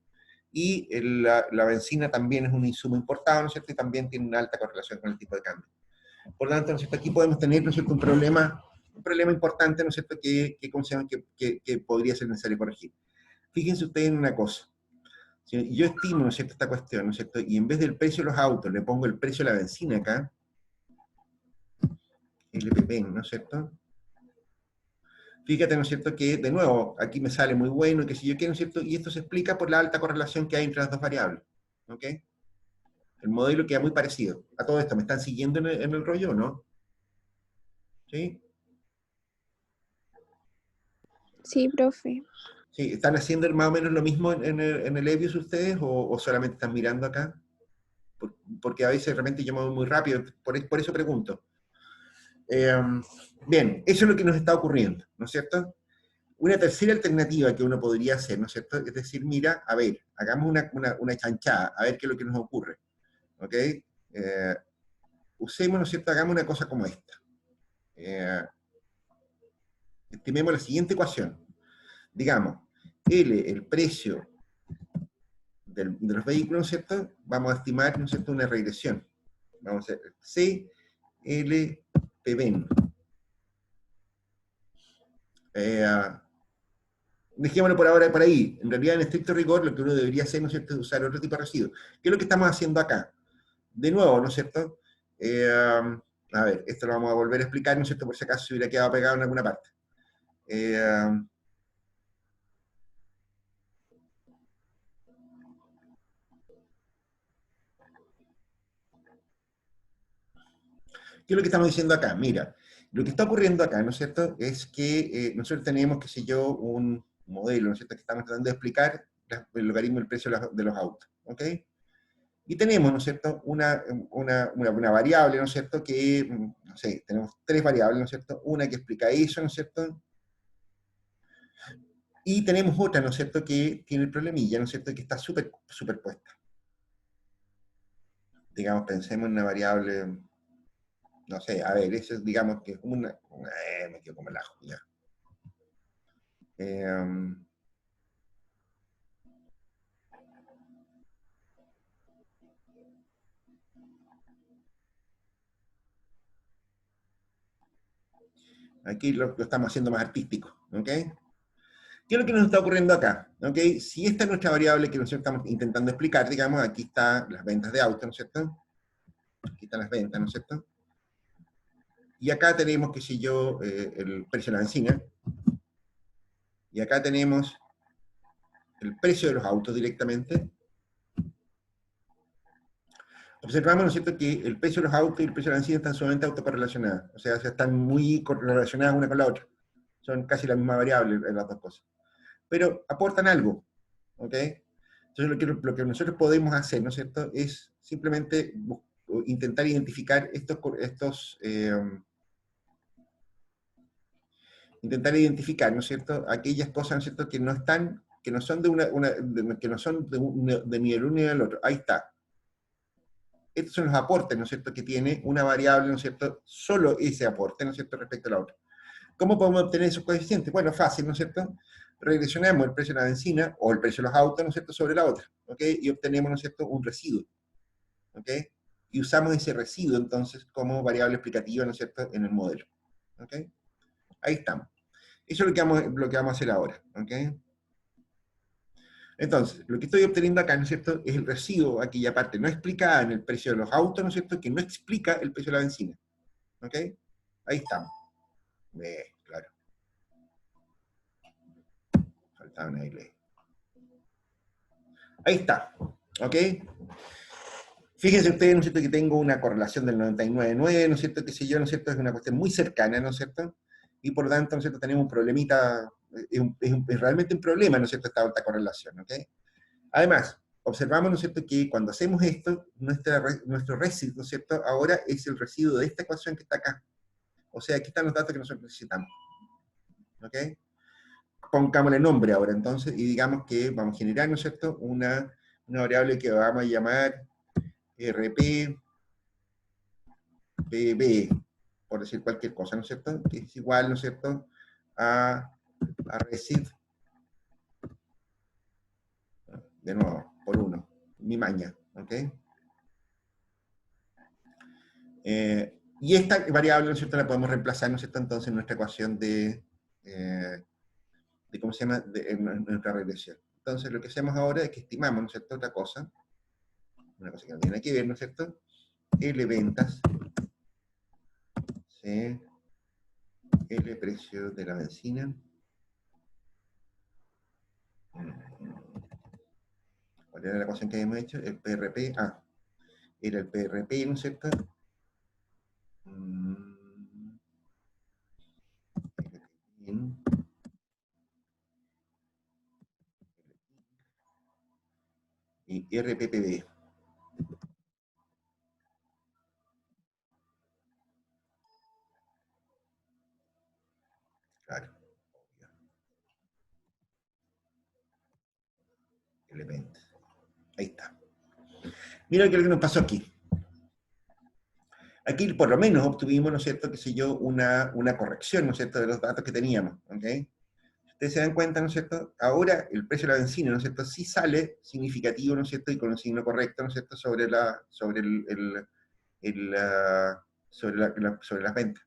Y la benzina también es un insumo importado, ¿no es cierto?, y también tiene una alta correlación con el tipo de cambio. Por lo tanto, ¿no es cierto?, aquí podemos tener, ¿no es cierto?, un problema importante, ¿no es cierto?, que podría ser necesario corregir. Fíjense ustedes en una cosa. Si yo estimo, ¿no es cierto?, esta cuestión, ¿no es cierto?, y en vez del precio de los autos le pongo el precio de la benzina acá, LPP, ¿no es cierto? Fíjate, ¿no es cierto?, que de nuevo, aquí me sale muy bueno, y que si yo quiero, ¿no es cierto?, y esto se explica por la alta correlación que hay entre las dos variables, ¿ok? El modelo queda muy parecido. A todo esto, ¿me están siguiendo en el rollo, no? ¿Sí? Sí, profe. Sí, ¿están haciendo más o menos lo mismo en el EBIUS ustedes, o solamente están mirando acá? Porque a veces de repente yo me voy muy rápido, por eso pregunto. Bien, eso es lo que nos está ocurriendo, ¿no es cierto? Una tercera alternativa que uno podría hacer, ¿no es cierto?, es decir, mira, a ver, hagamos una chanchada, a ver qué es lo que nos ocurre, ¿ok? Usemos, ¿no es cierto?, hagamos una cosa como esta. Estimemos la siguiente ecuación. Digamos, L, el precio de los vehículos, ¿no es cierto?, vamos a estimar, ¿no es cierto?, una regresión. Vamos a hacer C, L, P, ven. Dejémoslo por ahora por ahí. En realidad, en estricto rigor, lo que uno debería hacer, ¿no es cierto?, es usar otro tipo de residuo. ¿Qué es lo que estamos haciendo acá? De nuevo, ¿no es cierto? A ver, esto lo vamos a volver a explicar, ¿no es cierto?, por si acaso se hubiera quedado pegado en alguna parte. ¿Qué es lo que estamos diciendo acá? Mira, lo que está ocurriendo acá, ¿no es cierto?, es que nosotros tenemos, qué sé yo, un modelo, ¿no es cierto?, que estamos tratando de explicar el logaritmo del precio de los autos, ¿ok? Y tenemos, ¿no es cierto?, una variable, ¿no es cierto?, que, no sé, tenemos tres variables, ¿no es cierto?, una que explica eso, ¿no es cierto?, y tenemos otra, ¿no es cierto?, que tiene el problemilla, ¿no es cierto?, que está superpuesta. Digamos, pensemos en una variable, no sé, a ver, eso es, digamos, que es como me quedo como el ajo, ya. Aquí lo estamos haciendo más artístico, ¿ok? ¿Qué es lo que nos está ocurriendo acá? ¿Ok? Si esta es nuestra variable que nosotros estamos intentando explicar, digamos, aquí están las ventas de autos, ¿no es cierto? Aquí están las ventas, ¿no es cierto? Y acá tenemos, qué sé yo, el precio de la benzina. Y acá tenemos el precio de los autos directamente. Observamos, ¿no es cierto?, que el precio de los autos y el precio de la benzina están sumamente autocorrelacionados. O sea, están muy correlacionadas una con la otra. Son casi la misma variable en las dos cosas. Pero aportan algo, ¿ok? Entonces lo que nosotros podemos hacer, ¿no es cierto?, es simplemente intentar identificar intentar identificar, ¿no es cierto?, aquellas cosas, ¿no es cierto?, que no están, que no son que no son de ni el uno ni del otro. Ahí está. Estos son los aportes, ¿no es cierto?, que tiene una variable, ¿no es cierto?, solo ese aporte, ¿no es cierto?, respecto a la otra. ¿Cómo podemos obtener esos coeficientes? Bueno, fácil, ¿no es cierto? Regresionamos el precio de la benzina o el precio de los autos, ¿no es cierto?, sobre la otra, ¿ok? Y obtenemos, ¿no es cierto?, un residuo, ¿ok? Y usamos ese residuo, entonces, como variable explicativa, ¿no es cierto?, en el modelo, ¿ok? Ahí estamos. Eso es lo que vamos a hacer ahora, ¿ok? Entonces, lo que estoy obteniendo acá, ¿no es cierto?, es el residuo, aquella parte no explicada en el precio de los autos, ¿no es cierto?, que no explica el precio de la benzina, ¿ok? Ahí estamos. Claro. Faltaba una Y. Ahí está, ¿ok? Fíjense ustedes, ¿no es cierto?, que tengo una correlación del 99,9, ¿no es cierto?, qué sé yo, ¿no es cierto?, es una cuestión muy cercana, ¿no es cierto?, y por lo tanto, ¿no es cierto?, tenemos un problemita, es realmente un problema, ¿no es cierto?, esta alta correlación, ¿ok? Además, observamos, ¿no es cierto?, que cuando hacemos esto, nuestro residuo, ¿no es cierto?, ahora es el residuo de esta ecuación que está acá. O sea, aquí están los datos que nosotros necesitamos. ¿Ok? Pongámosle nombre ahora, entonces, y digamos que vamos a generar, ¿no es cierto?, una variable que vamos a llamar RP, PB, por decir cualquier cosa, ¿no es cierto?, que es igual, ¿no es cierto?, a receive, de nuevo, por 1, mi maña, ¿ok? Y esta variable, ¿no es cierto?, la podemos reemplazar, ¿no es cierto?, entonces en nuestra ecuación de ¿cómo se llama?, en nuestra regresión. Entonces lo que hacemos ahora es que estimamos, ¿no es cierto?, otra cosa, una cosa que no tiene nada que ver, ¿no es cierto?, L ventas, C, L precio de la benzina, ¿cuál era la ecuación que habíamos hecho? El PRP, era el PRP, ¿no es cierto?, y RPPB. Claro. Elementos. Ahí está. Mira lo que nos pasó aquí. Aquí por lo menos obtuvimos, ¿no es cierto?, qué sé yo, una corrección, ¿no es cierto?, de los datos que teníamos, ¿ok? Ustedes se dan cuenta, ¿no es cierto?, ahora el precio de la benzina, ¿no es cierto?, sí sale significativo, ¿no es cierto?, y con un signo correcto, ¿no es cierto?, sobre las ventas.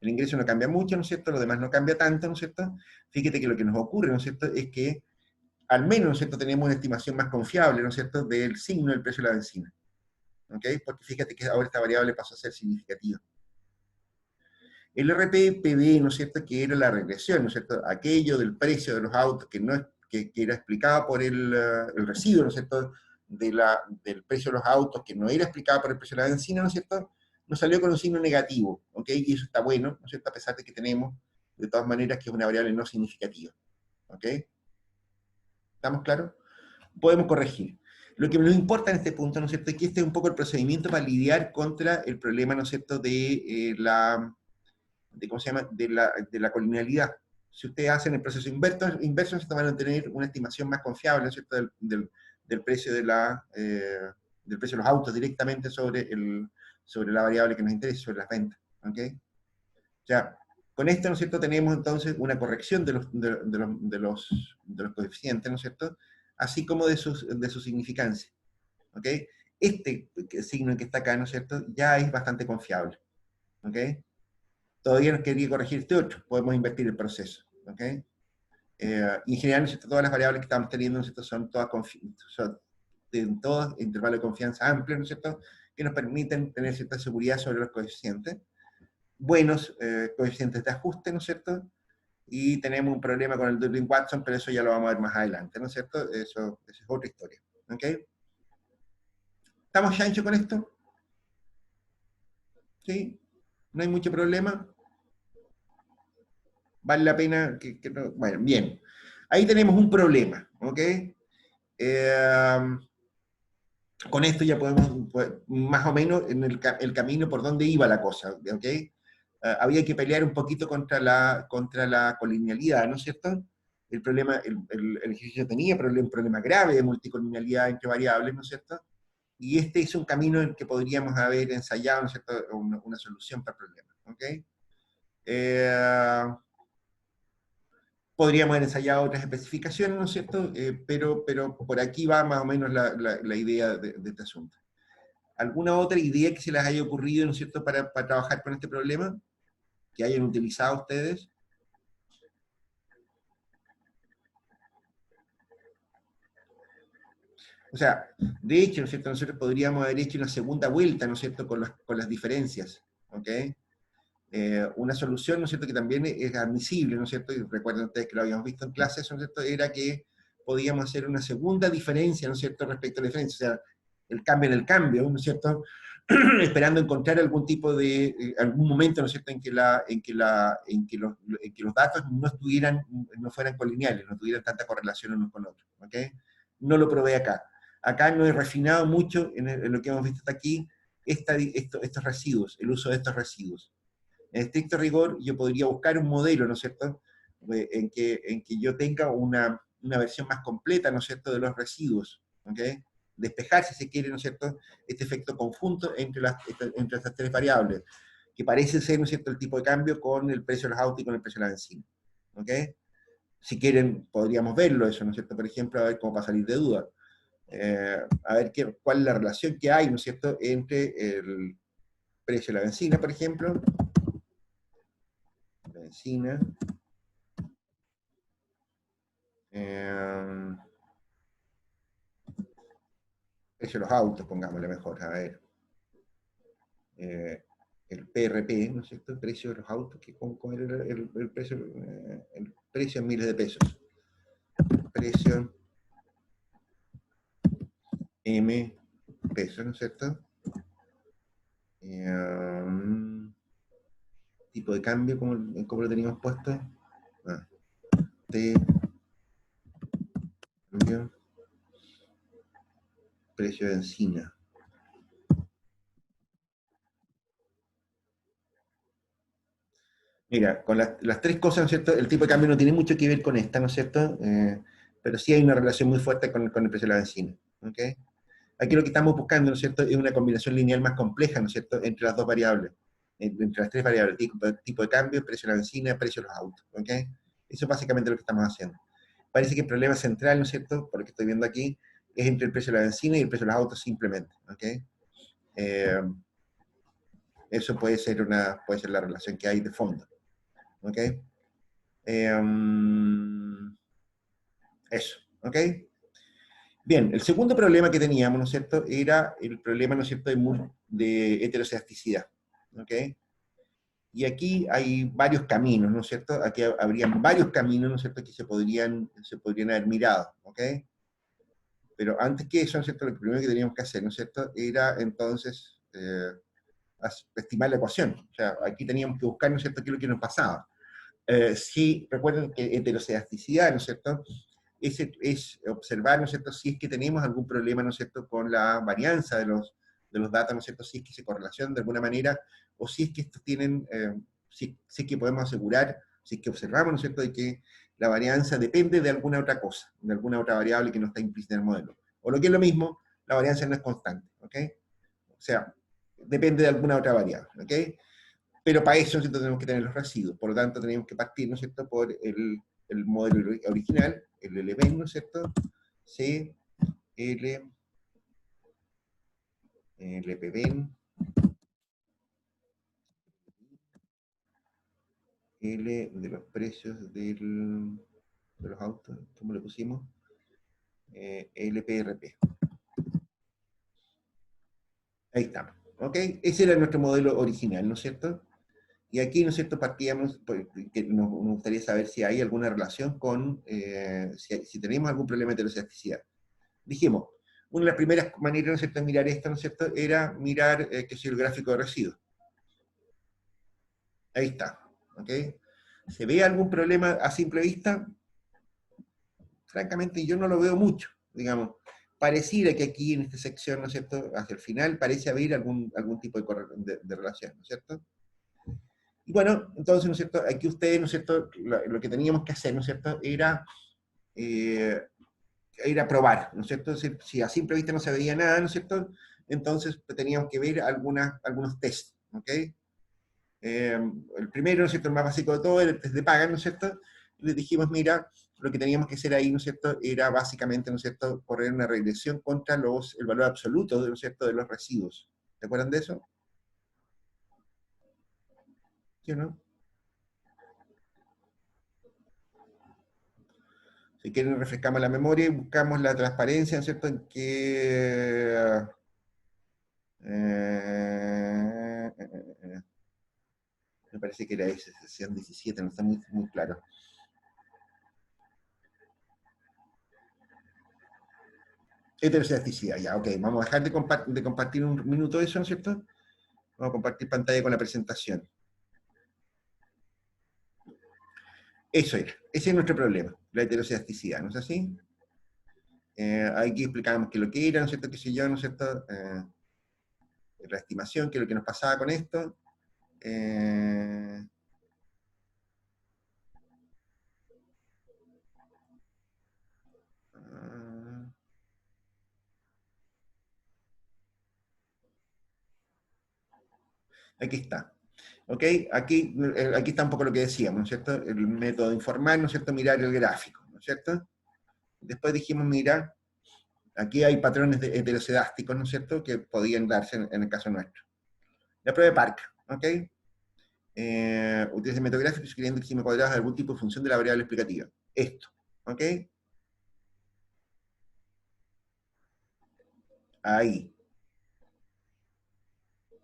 El ingreso no cambia mucho, ¿no es cierto?, lo demás no cambia tanto, ¿no es cierto? Fíjate que lo que nos ocurre, ¿no es cierto?, es que al menos, ¿no es cierto?, tenemos una estimación más confiable, ¿no es cierto?, del signo del precio de la benzina. ¿Ok? Porque fíjate que ahora esta variable pasó a ser significativa. El RPPB, ¿no es cierto?, que era la regresión, ¿no es cierto?, aquello del precio de los autos que, no es, que era explicado por el residuo, ¿no es cierto?, del precio de los autos que no era explicado por el precio de la benzina, ¿no es cierto?, nos salió con un signo negativo, ¿ok? Y eso está bueno, ¿no es cierto?, a pesar de que tenemos, de todas maneras, que es una variable no significativa, ¿ok? ¿Estamos claros? Podemos corregir. Lo que nos importa en este punto, ¿no es cierto?, es que este es un poco el procedimiento para lidiar contra el problema, ¿no es cierto?, ¿cómo se llama?, de la colinealidad. Si ustedes hacen el proceso inverso, ¿no es cierto?, van a tener una estimación más confiable, ¿no es cierto?, del precio del precio de los autos directamente sobre la variable que nos interesa, sobre las ventas, ¿ok? O sea, con esto, ¿no es cierto?, tenemos entonces una corrección de los coeficientes, ¿no es cierto?, así como de su significancia, ¿ok? Este signo que está acá, ¿no es cierto?, ya es bastante confiable, ¿ok? Todavía nos quería corregir este otro, podemos invertir el proceso, ¿ok? Y en general, ¿no es cierto?, todas las variables que estamos teniendo, ¿no es cierto?, son en todos intervalos de confianza amplios, ¿no es cierto?, que nos permiten tener cierta seguridad sobre los coeficientes, buenos coeficientes de ajuste, ¿no es cierto?, y tenemos un problema con el Dublin-Watson, pero eso ya lo vamos a ver más adelante, ¿no es cierto? Eso es otra historia, ¿ok? ¿Estamos chancho con esto? ¿Sí? ¿No hay mucho problema? ¿Vale la pena que no? Bueno, bien. Ahí tenemos un problema, ¿ok? Con esto ya podemos, más o menos, en el camino por donde iba la cosa, ¿ok? Había que pelear un poquito contra la colinealidad, ¿no es cierto? El problema, el ejercicio tenía un problema grave de multicolinealidad entre variables, ¿no es cierto? Y este es un camino en el que podríamos haber ensayado, ¿no es cierto?, una solución para el problema, ¿ok? Podríamos haber ensayado otras especificaciones, ¿no es cierto?, pero por aquí va más o menos la idea de este asunto. ¿Alguna otra idea que se les haya ocurrido, ¿no es cierto?, para trabajar con este problema? ¿Que hayan utilizado ustedes? O sea, de hecho, ¿no es cierto?, nosotros podríamos haber hecho una segunda vuelta, ¿no es cierto?, con las diferencias, ¿ok? Una solución, ¿no es cierto?, que también es admisible, ¿no es cierto?, y recuerden ustedes que lo habíamos visto en clases, ¿no es cierto?, era que podíamos hacer una segunda diferencia, ¿no es cierto?, respecto a la diferencia, o sea, el cambio en el cambio, ¿no es cierto?, esperando encontrar algún tipo de, algún momento, ¿no es cierto?, en que los datos no fueran colineales, no tuvieran tanta correlación unos con otros, ¿ok? no lo probé acá. Acá no he refinado mucho en lo que hemos visto hasta aquí, estos residuos, el uso de estos residuos. En estricto rigor, yo podría buscar un modelo, ¿no es cierto?, en que yo tenga una versión más completa, ¿no es cierto?, de los residuos, ¿ok? Despejar, si se quiere, ¿no es cierto?, este efecto conjunto entre estas tres variables, que parece ser, ¿no es cierto?, el tipo de cambio con el precio de los autos y con el precio de la benzina, ¿ok? Si quieren, podríamos verlo eso, ¿no es cierto?, por ejemplo, a ver cómo para salir de duda. A ver cuál es la relación que hay, ¿no es cierto?, entre el precio de la benzina, por ejemplo, benzina, precio de los autos, pongámosle mejor, a ver, el PRP, ¿no es cierto?, el precio de los autos, ¿cómo era el precio? El precio en miles de pesos. Precio M pesos, ¿no es cierto? Tipo de cambio, ¿cómo lo teníamos puesto? T, cambio, precio de benzina. Mira, con las tres cosas, ¿no es cierto? El tipo de cambio no tiene mucho que ver con esta, ¿no es cierto? Pero sí hay una relación muy fuerte con el precio de la benzina, ¿ok? Aquí lo que estamos buscando, ¿no es cierto?, es una combinación lineal más compleja, ¿no es cierto?, entre las dos variables, entre las tres variables, tipo de cambio, precio de la benzina, precio de los autos, ¿ok? Eso es básicamente lo que estamos haciendo. Parece que el problema central, ¿no es cierto?, por lo que estoy viendo aquí, es entre el precio de la benzina y el precio de los autos simplemente, ¿ok? Eso puede ser la relación que hay de fondo, ¿ok? Eso, ¿ok? Bien, el segundo problema que teníamos, ¿no es cierto?, era el problema, ¿no es cierto?, de heteroscedasticidad, ¿ok? Y aquí hay varios caminos, ¿no es cierto? Aquí habrían varios caminos, ¿no es cierto?, que se podrían haber mirado, ¿ok? Pero antes que eso, ¿no es cierto?, lo primero que teníamos que hacer, ¿no es cierto?, era entonces estimar la ecuación. O sea, aquí teníamos que buscar, ¿no es cierto?, qué es lo que nos pasaba. Si recuerden que heteroscedasticidad, ¿no es cierto?, es observar, ¿no es cierto?, si es que tenemos algún problema, ¿no es cierto?, con la varianza de los datos, ¿no es cierto?, si es que se correlacionan de alguna manera, o si es que estos tienen, si es que podemos asegurar, si es que observamos, ¿no es cierto?, de que la varianza depende de alguna otra cosa, de alguna otra variable que no está implícita en el modelo. O lo que es lo mismo, la varianza no es constante, ¿ok? O sea, depende de alguna otra variable, ¿ok? Pero para eso, ¿no es cierto?, tenemos que tener los residuos, por lo tanto tenemos que partir, ¿no es cierto?, por el modelo original, el LBEN, ¿no es cierto?, C, L, LPBEN, L de los precios de los autos, ¿cómo le pusimos? LPRP. Ahí estamos, ¿ok? Ese era nuestro modelo original, ¿no es cierto? Y aquí, ¿no es cierto?, partíamos, que nos gustaría saber si hay alguna relación con, si tenemos algún problema de heteroscedasticidad. Dijimos, una de las primeras maneras, ¿no es cierto?, de mirar esto, ¿no es cierto?, era mirar, qué es el gráfico de residuos. Ahí está, ¿ok? ¿Se ve algún problema a simple vista? Francamente, yo no lo veo mucho, digamos. Pareciera que aquí en esta sección, ¿no es cierto?, hacia el final parece haber algún tipo de relación, ¿no es cierto? Y bueno, entonces, ¿no es cierto?, aquí ustedes, ¿no es cierto?, lo que teníamos que hacer, ¿no es cierto?, era probar, ¿no es cierto? Si a simple vista no se veía nada, ¿no es cierto?, entonces teníamos que ver algunos tests, ¿ok? El primero, ¿no es cierto?, el más básico de todo, era el test de Pagan, ¿no es cierto? Y les dijimos, mira, lo que teníamos que hacer ahí, ¿no es cierto?, era básicamente, ¿no es cierto?, correr una regresión contra el valor absoluto, ¿no es cierto?, de los residuos. ¿Se acuerdan de eso? ¿Sí o no? Si quieren, refrescamos la memoria y buscamos la transparencia, ¿no es cierto?, en que... me parece que era ese, sesión 17, no está muy claro. Heteroscedasticidad, ya, ok. Vamos a dejar de compartir un minuto eso, ¿no es cierto? Vamos a compartir pantalla con la presentación. Eso era. Ese es nuestro problema, la heteroscedasticidad, ¿no es así? Aquí explicábamos qué es lo que era, ¿no es cierto? Qué sé yo, ¿no es cierto? La estimación, qué es lo que nos pasaba con esto. Aquí está. ¿Ok? Aquí está un poco lo que decíamos, ¿no es cierto? El método informal, ¿no es cierto? Mirar el gráfico, ¿no es cierto? Después dijimos, mira, aquí hay patrones heteroscedásticos, ¿no es cierto?, que podían darse en el caso nuestro. La prueba de Parker, ¿ok? Utiliza el método gráfico sugiriendo que si me cuadrados de algún tipo de función de la variable explicativa. Esto, ¿ok? Ahí.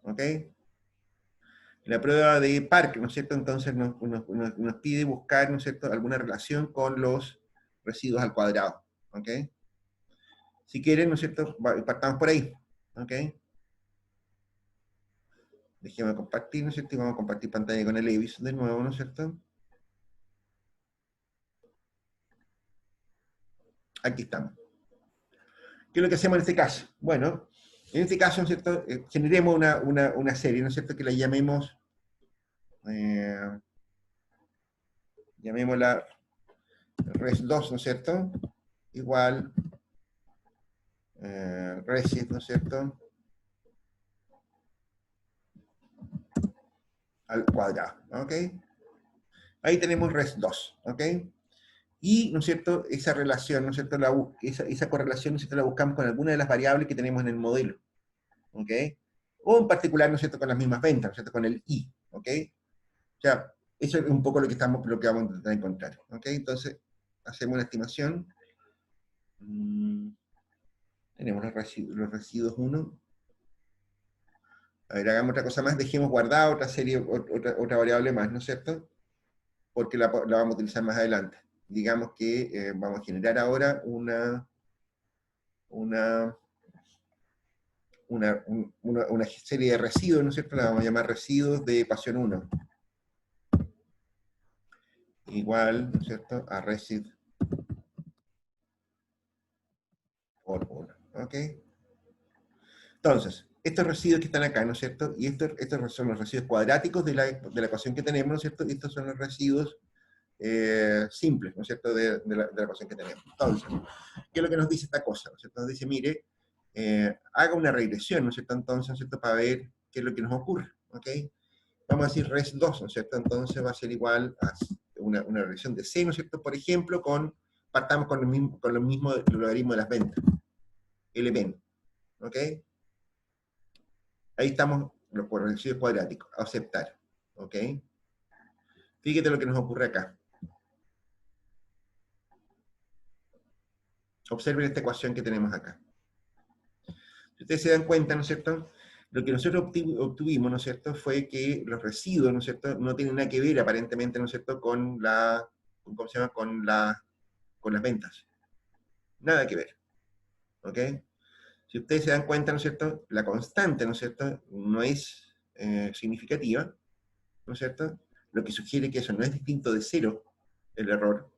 ¿Ok? La prueba de Parker, ¿no es cierto? Entonces nos pide buscar, ¿no es cierto?, alguna relación con los residuos al cuadrado, ¿ok? Si quieren, ¿no es cierto?, partamos por ahí, ¿ok? Déjeme compartir, ¿no es cierto? Y vamos a compartir pantalla con el EVIS de nuevo, ¿no es cierto? Aquí estamos. ¿Qué es lo que hacemos en este caso? Bueno, en este caso, ¿no es cierto?, generemos una serie, ¿no es cierto?, que la llamemos, llamémosla res2, ¿no es cierto?, igual res, ¿no es cierto?, al cuadrado, ¿ok? Ahí tenemos res2, ¿ok? Y, ¿no es cierto?, esa relación, ¿no es cierto?, esa correlación, ¿no es cierto?, la buscamos con alguna de las variables que tenemos en el modelo, ¿ok? O en particular, ¿no es cierto?, con las mismas ventas, ¿no es cierto?, con el I, ¿ok? O sea, eso es un poco lo que vamos a intentar encontrar, ¿ok? Entonces, hacemos una estimación. Tenemos los residuos 1. A ver, hagamos otra cosa más, dejemos guardada otra serie, otra variable más, ¿no es cierto? Porque la vamos a utilizar más adelante. Digamos que vamos a generar ahora una serie de residuos, ¿no es cierto? La vamos a llamar residuos de ecuación 1. Igual, ¿no es cierto?, a resid por 1, ¿ok? Entonces, estos residuos que están acá, ¿no es cierto? Y estos son los residuos cuadráticos de la ecuación que tenemos, ¿no es cierto? Y estos son los residuos simples, ¿no es cierto?, de la ecuación que tenemos. Entonces, ¿qué es lo que nos dice esta cosa? ¿No es cierto? Nos dice, mire, haga una regresión, ¿no es cierto?, entonces, ¿no es cierto?, para ver qué es lo que nos ocurre, ¿ok? Vamos a decir res2, ¿no es cierto? Entonces va a ser igual a una regresión de C, ¿no es cierto? Por ejemplo, partamos con lo mismo logaritmo de las ventas, LPN, ¿ok? Ahí estamos por residuos cuadráticos, aceptar, ¿ok? Fíjate lo que nos ocurre acá. Observen esta ecuación que tenemos acá. Si ustedes se dan cuenta, ¿no es cierto?, lo que nosotros obtuvimos, ¿no es cierto?, fue que los residuos, ¿no es cierto?, no tienen nada que ver aparentemente, ¿no es cierto?, con ¿cómo se llama?, con las ventas. Nada que ver, ¿ok? Si ustedes se dan cuenta, ¿no es cierto?, la constante, ¿no es cierto?, no es significativa, ¿no es cierto?, lo que sugiere que eso no es distinto de cero, el error,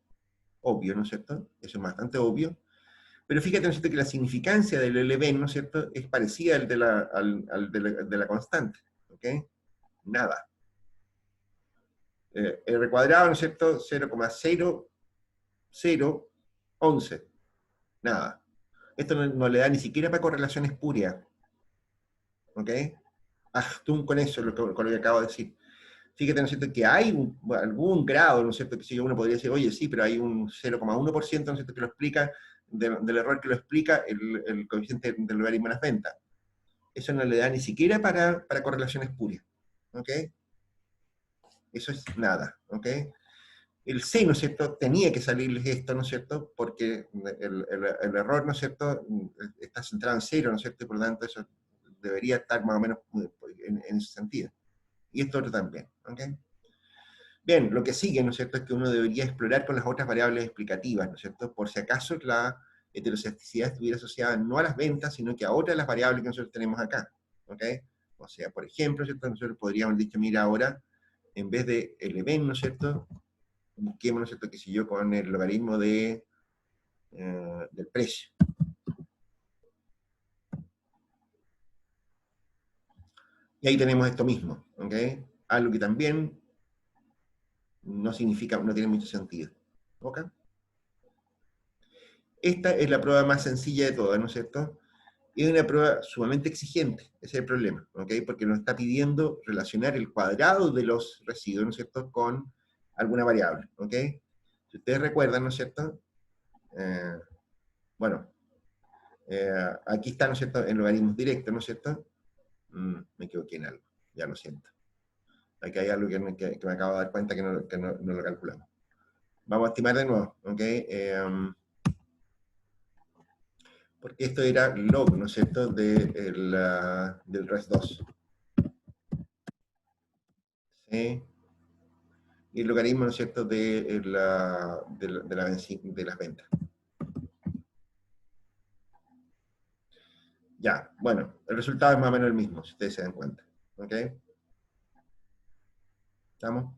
obvio, ¿no es cierto?, eso es bastante obvio. Pero fíjate, ¿no es cierto?, que la significancia del LB, ¿no es cierto?, es parecida al de la constante, ¿ok? Nada. R cuadrado, ¿no es cierto?, 0,0011. Nada. Esto no le da ni siquiera para correlación espuria, ¿ok? Tú con eso, con lo que acabo de decir. Fíjate, ¿no es cierto?, que hay algún grado, ¿no es cierto?, que si uno podría decir, oye, sí, pero hay un 0,1%, ¿no es cierto?, que lo explica, del error que lo explica el coeficiente del logaritmo de las ventas. Eso no le da ni siquiera para correlación espuria, ¿ok? Eso es nada, ¿ok? El C, ¿no es cierto?, tenía que salirles esto, ¿no es cierto?, porque el error, ¿no es cierto?, está centrado en 0, ¿no es cierto?, y por lo tanto eso debería estar más o menos en ese sentido. Y esto otro también, ¿ok? Bien, lo que sigue, ¿no es cierto?, es que uno debería explorar con las otras variables explicativas, ¿no es cierto?, por si acaso la heteroscedasticidad estuviera asociada no a las ventas, sino que a otras de las variables que nosotros tenemos acá, ¿ok? O sea, por ejemplo, ¿cierto?, nosotros podríamos haber dicho, mira, ahora, en vez de el event, ¿no es cierto?, busquemos, ¿no es cierto?, que si yo con el logaritmo de del precio. Y ahí tenemos esto mismo, ¿ok? Algo que también no significa, no tiene mucho sentido. ¿Ok? Esta es la prueba más sencilla de todas, ¿no es cierto? Y es una prueba sumamente exigente, ese es el problema, ¿ok? Porque nos está pidiendo relacionar el cuadrado de los residuos, ¿no es cierto?, con alguna variable, ¿ok? Si ustedes recuerdan, ¿no es cierto? Bueno, aquí está, ¿no es cierto?, en logaritmos directos, ¿no es cierto? Me equivoqué en algo, ya lo siento. Aquí hay algo que me acabo de dar cuenta que no lo calculamos. Vamos a estimar de nuevo, ¿ok? Porque esto era log, ¿no es cierto?, del res 2. ¿Sí? Y el logaritmo, ¿no es cierto?, de las ventas. Ya, bueno, el resultado es más o menos el mismo, si ustedes se dan cuenta. ¿Ok? ¿Estamos?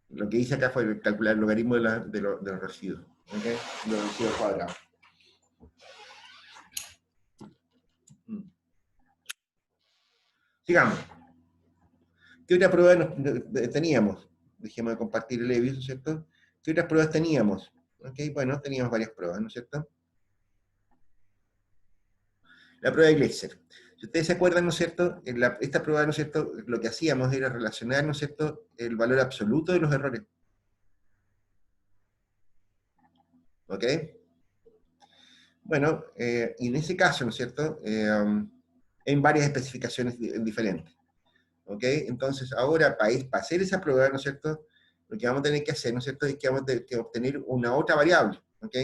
Lo que hice acá fue calcular el logaritmo de los residuos. ¿Ok? Los residuos cuadrados. Sigamos. ¿Qué otra prueba teníamos? Dejemos de compartir el EBIUS, ¿no es cierto? ¿Qué otras pruebas teníamos? ¿Ok? Bueno, teníamos varias pruebas, ¿no es cierto? La prueba de Gleiser. Si ustedes se acuerdan, ¿no es cierto? Esta prueba, ¿no es cierto? Lo que hacíamos era relacionar, ¿no es cierto?, el valor absoluto de los errores. ¿Ok? Bueno, y en ese caso, ¿no es cierto?, en varias especificaciones diferentes. ¿Ok? Entonces, ahora, para hacer esa prueba, ¿no es cierto?, lo que vamos a tener que hacer, ¿no es cierto?, es que vamos a tener que obtener una otra variable. ¿Ok?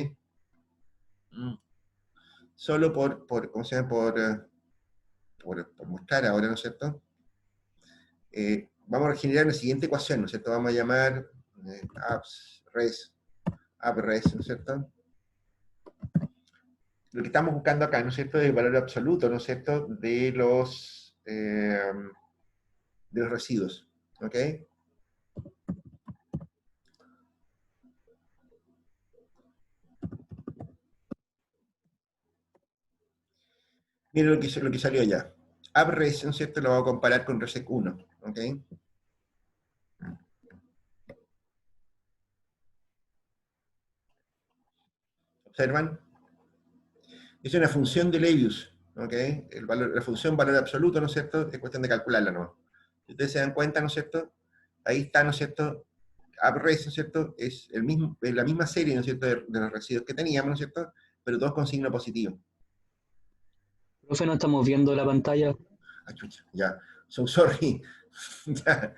Solo ¿cómo se llama?, por mostrar ahora, ¿no es cierto? Vamos a generar la siguiente ecuación, ¿no es cierto? Vamos a llamar appres, ¿no es cierto? Lo que estamos buscando acá, ¿no es cierto?, es el valor absoluto, ¿no es cierto?, de los residuos. ¿Ok? Miren lo que salió allá. AppRes, ¿no es cierto?, lo vamos a comparar con Resec 1. ¿Ok? ¿Observan? Es una función de Leibniz. ¿Ok? La función valor absoluto, ¿no es cierto?, es cuestión de calcularla, ¿no? Si ustedes se dan cuenta, ¿no es cierto?, ahí está, ¿no es cierto?, AppRes, ¿no es cierto?, es la misma serie, ¿no es cierto?, de los residuos que teníamos, ¿no es cierto?, pero todos con signo positivo. Profe, no estamos viendo la pantalla. Ah, chucha, ya. So sorry. Ya.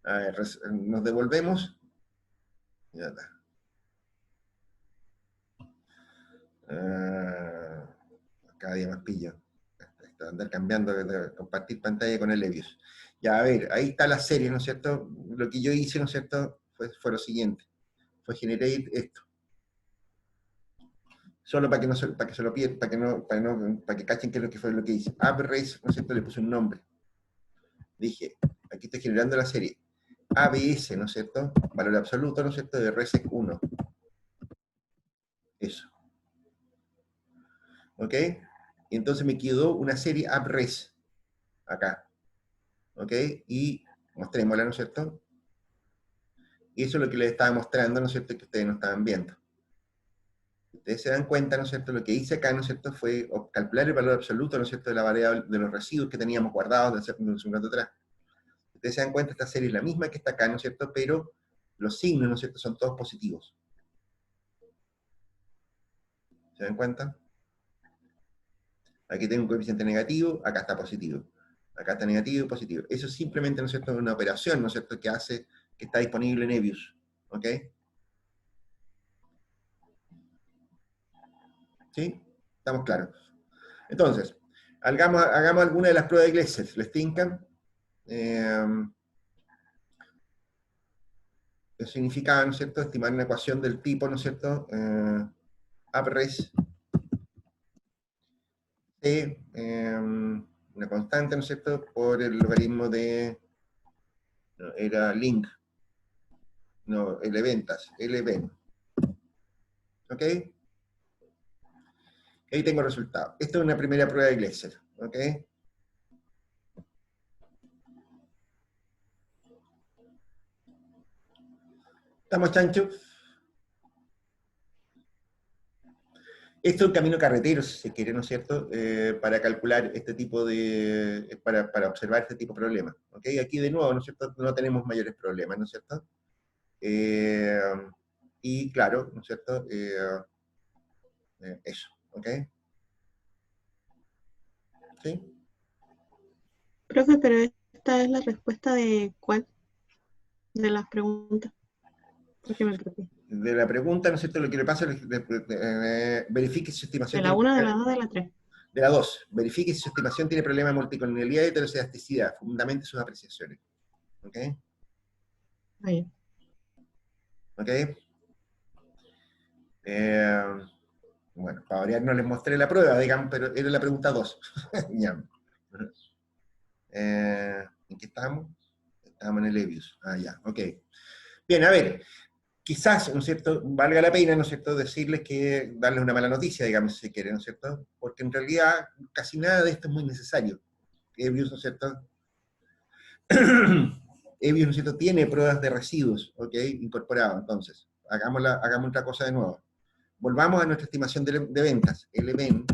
A ver, nos devolvemos. Ya está. Cada día más pillo. Andar cambiando, de compartir pantalla con el Levius. Ya, a ver, ahí está la serie, ¿no es cierto? Lo que yo hice, ¿no es cierto?, fue lo siguiente. Fue generar esto. Solo para que para que se lo pierdan, para que cachen qué es lo que fue lo que hice. AppRes, ¿no es cierto?, le puse un nombre. Dije, aquí estoy generando la serie. ABS, ¿no es cierto?, valor absoluto, ¿no es cierto?, de Resec 1. Eso. ¿Ok? Y entonces me quedó una serie AppRes. Acá. ¿Ok? Y mostrémosla, ¿no es cierto? Y eso es lo que les estaba mostrando, ¿no es cierto?, que ustedes no estaban viendo. Ustedes se dan cuenta, ¿no es cierto?, lo que hice acá, ¿no es cierto?, fue calcular el valor absoluto, ¿no es cierto?, de la variable, de los residuos que teníamos guardados de un rato atrás. Ustedes se dan cuenta, esta serie es la misma que está acá, ¿no es cierto?, pero los signos, ¿no es cierto?, son todos positivos. ¿Se dan cuenta? Aquí tengo un coeficiente negativo, acá está positivo. Acá está negativo y positivo. Eso es simplemente, ¿no es cierto?, una operación, ¿no es cierto?, que hace, que está disponible en EBIUS. ¿Ok? ¿Sí? ¿Estamos claros? Entonces, hagamos alguna de las pruebas de Gleiser. ¿Les tincan? Eso significa, ¿no es cierto?, estimar una ecuación del tipo, ¿no es cierto?, AppRes de una constante, ¿no es cierto?, por el logaritmo de, era link no, L-ventas, L-ven. ¿Ok? Ahí tengo el resultado. Esta es una primera prueba de Gleiser. ¿Ok? ¿Estamos, chancho? Esto es un camino carretero, si se quiere, ¿no es cierto?, para calcular este tipo de, para observar este tipo de problemas. ¿Ok? Aquí de nuevo, ¿no es cierto?, no tenemos mayores problemas, ¿no es cierto? Y claro, ¿no es cierto?, eso, ¿ok? ¿Sí? Profe, pero esta es la respuesta de ¿cuál? De las preguntas. Porque me perdí. De la pregunta, ¿no es cierto?, lo que le pasa es verifique si su De estimación la tiene 1, de la 2, de la 3. de la 2, verifique si su estimación tiene problemas de multicolonialidad y heterocedasticidad, fundamente sus apreciaciones. ¿Ok? Ahí. ¿Ok? Bueno, para variar no les mostré la prueba, digamos, pero era la pregunta 2. Ya. ¿En qué estamos? Estamos en el Levius. Ah, ya, ok. Bien, a ver, quizás, ¿no es cierto?, valga la pena, ¿no es cierto?, decirles que, darles una mala noticia, digamos, si se quiere, ¿no es cierto?, porque en realidad casi nada de esto es muy necesario. Evius, ¿no es cierto?, Evius, ¿no es cierto?, tiene pruebas de residuos, ¿ok?, incorporados. Entonces, hagamos otra cosa de nuevo. Volvamos a nuestra estimación de ventas. LVen,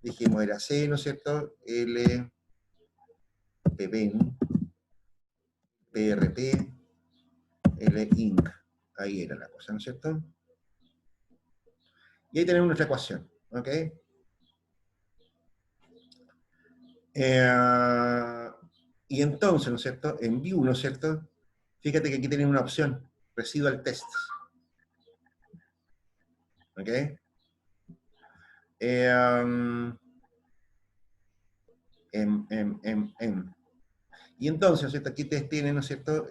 dijimos, era C, ¿no es cierto?, L, PVen, PRP, L, Inc. Ahí era la cosa, ¿no es cierto? Y ahí tenemos nuestra ecuación, ¿ok? Y entonces, ¿no es cierto?, en View, ¿no es cierto?, fíjate que aquí tienen una opción, Residual Tests, ¿ok? Y entonces, ¿no es cierto?, aquí ustedes tienen, ¿no es cierto?,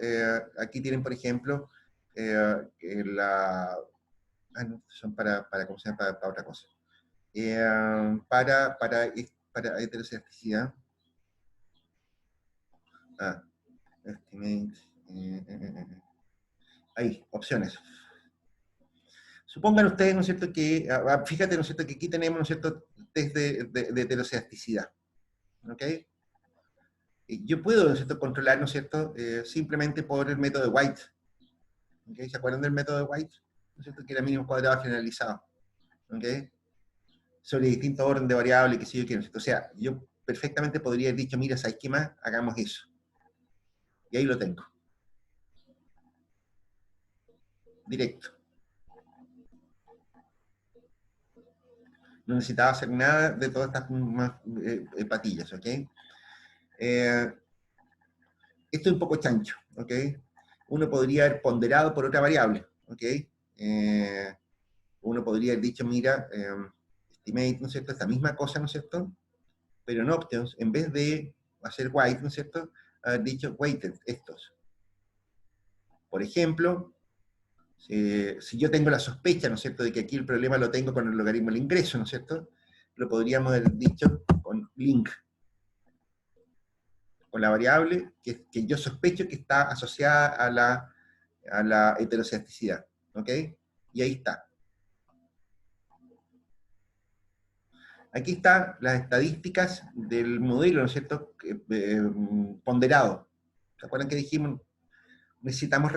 aquí tienen, por ejemplo, no, son ¿cómo se llama?, para otra cosa. Para heterocedasticidad. Estimate. Ahí, opciones. Supongan ustedes, ¿no es cierto?, que, fíjate, ¿no es cierto?, que aquí tenemos, ¿no es cierto?, test de heterocedasticidad. ¿Ok? Yo puedo, ¿no es cierto?, controlar, ¿no es cierto?, simplemente por el método de White. ¿Ok? ¿Se acuerdan del método de White? ¿No es cierto?, que era mínimo cuadrado generalizado. ¿Ok? Sobre distinto orden de variables, que sé yo, qué, ¿no es cierto? O sea, yo perfectamente podría haber dicho, mira, ¿sabes qué más? Hagamos eso. Y ahí lo tengo. Directo. No necesitaba hacer nada de todas estas patillas, ¿ok? Esto es un poco chancho, ¿ok? Uno podría haber ponderado por otra variable, ¿ok? Uno podría haber dicho, mira, estimate, ¿no es cierto?, esta misma cosa, ¿no es cierto?, pero en options, en vez de hacer white, ¿no es cierto?, haber dicho weighted, estos. Por ejemplo, si yo tengo la sospecha, ¿no es cierto?, de que aquí el problema lo tengo con el logaritmo del ingreso, ¿no es cierto?, lo podríamos haber dicho con link, con la variable que yo sospecho que está asociada a la heterocedasticidad, ¿ok? Y ahí está. Aquí están las estadísticas del modelo, ¿no es cierto?, ponderado. ¿Se acuerdan que dijimos, necesitamos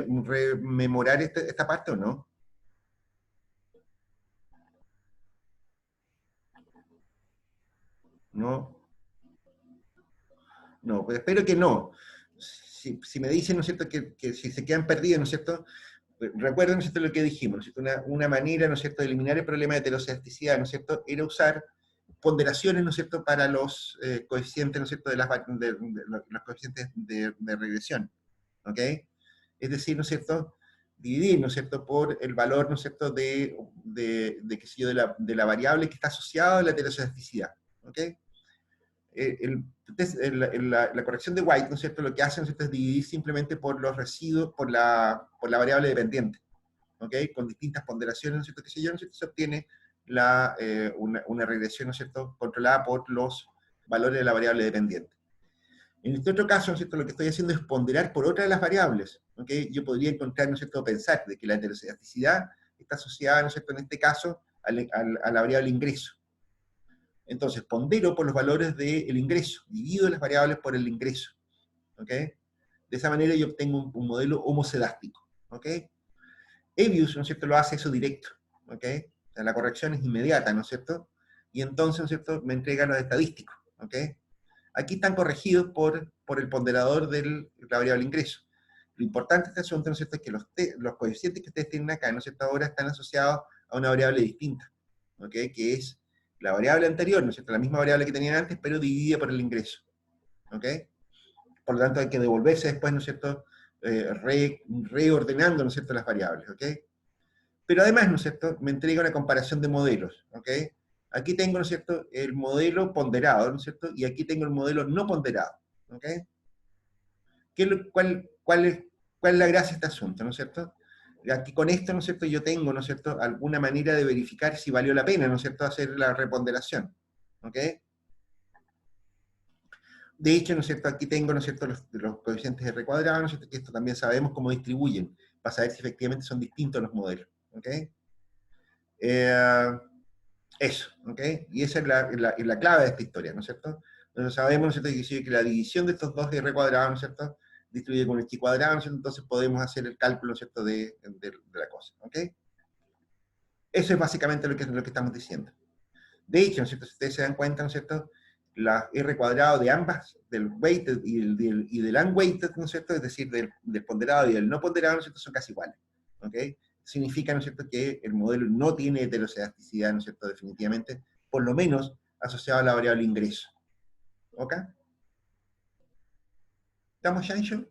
rememorar esta parte o no? No. No, pues espero que no. Si me dicen, ¿no es cierto?, que si se quedan perdidos, ¿no es cierto?, recuerden, ¿no es cierto?, lo que dijimos, ¿no es cierto?, una manera, ¿no es cierto?, de eliminar el problema de heterocedasticidad, ¿no es cierto?, era usar ponderaciones, ¿no es cierto?, para los coeficientes, ¿no es cierto?, los coeficientes de regresión, ¿ok? Es decir, ¿no es cierto?, dividir, ¿no es cierto?, por el valor, ¿no es cierto?, qué sé yo, de la variable que está asociada a la heterocedasticidad, ¿ok? La corrección de White, ¿no es cierto?, lo que hace, ¿no es cierto?, es dividir simplemente por los residuos, por la variable dependiente, ¿ok? Con distintas ponderaciones, ¿no es cierto?, qué sé yo, ¿no es cierto?, se obtiene una regresión, ¿no es cierto?, controlada por los valores de la variable dependiente. En este otro caso, ¿no es cierto?, lo que estoy haciendo es ponderar por otra de las variables. ¿Ok? Yo podría encontrar, ¿no es cierto?, pensar de que la heterocedasticidad está asociada, ¿no es cierto?, en este caso, a la variable ingreso. Entonces, pondero por los valores del ingreso, divido las variables por el ingreso. ¿Ok? De esa manera yo obtengo un modelo homocedástico. ¿Ok? Hebbius, ¿no es cierto?, lo hace eso directo. ¿Ok? O sea, la corrección es inmediata, ¿no es cierto? Y entonces, ¿no es cierto?, me entrega los estadísticos. ¿Ok? Aquí están corregidos por el ponderador de la variable ingreso. Lo importante de este asunto, ¿no es cierto?, es que los coeficientes que ustedes tienen acá, ¿no es cierto?, ahora están asociados a una variable distinta, ¿ok? Que es la variable anterior, ¿no es cierto?, la misma variable que tenían antes, pero dividida por el ingreso, ¿ok? Por lo tanto, hay que devolverse después, ¿no es cierto?, reordenando, ¿no es cierto?, las variables, ¿ok? Pero además, ¿no es cierto?, me entrega una comparación de modelos, ¿ok? Aquí tengo, ¿no es cierto?, el modelo ponderado, ¿no es cierto?, y aquí tengo el modelo no ponderado, ¿ok? ¿Cuál es la gracia de este asunto, ¿no es cierto? Aquí con esto, ¿no es cierto?, yo tengo, ¿no es cierto?, alguna manera de verificar si valió la pena, ¿no es cierto?, hacer la reponderación, ¿ok? De hecho, ¿no es cierto?, aquí tengo, ¿no es cierto?, los coeficientes R cuadrado, ¿no es cierto?, que esto también sabemos cómo distribuyen, para saber si efectivamente son distintos los modelos, ¿ok? Eso, ¿ok? Y esa es la clave de esta historia, ¿no es cierto? Entonces sabemos, ¿no es cierto?, que la división de estos dos R cuadrado, ¿no es cierto?, distribuye con el chi cuadrado, ¿no es cierto? Entonces podemos hacer el cálculo, ¿no es cierto?, de la cosa, ¿ok? Eso es básicamente lo que estamos diciendo. De hecho, ¿no es cierto?, si ustedes se dan cuenta, ¿no es cierto?, la R cuadrado de ambas, del weighted y del unweighted, ¿no es cierto?, es decir, del ponderado y del no ponderado, ¿no es cierto?, son casi iguales, ¿ok? Significa, ¿no es cierto?, que el modelo no tiene heterocedasticidad, ¿no es cierto?, definitivamente, por lo menos asociado a la variable ingreso. ¿Ok? ¿Estamos, Shansho?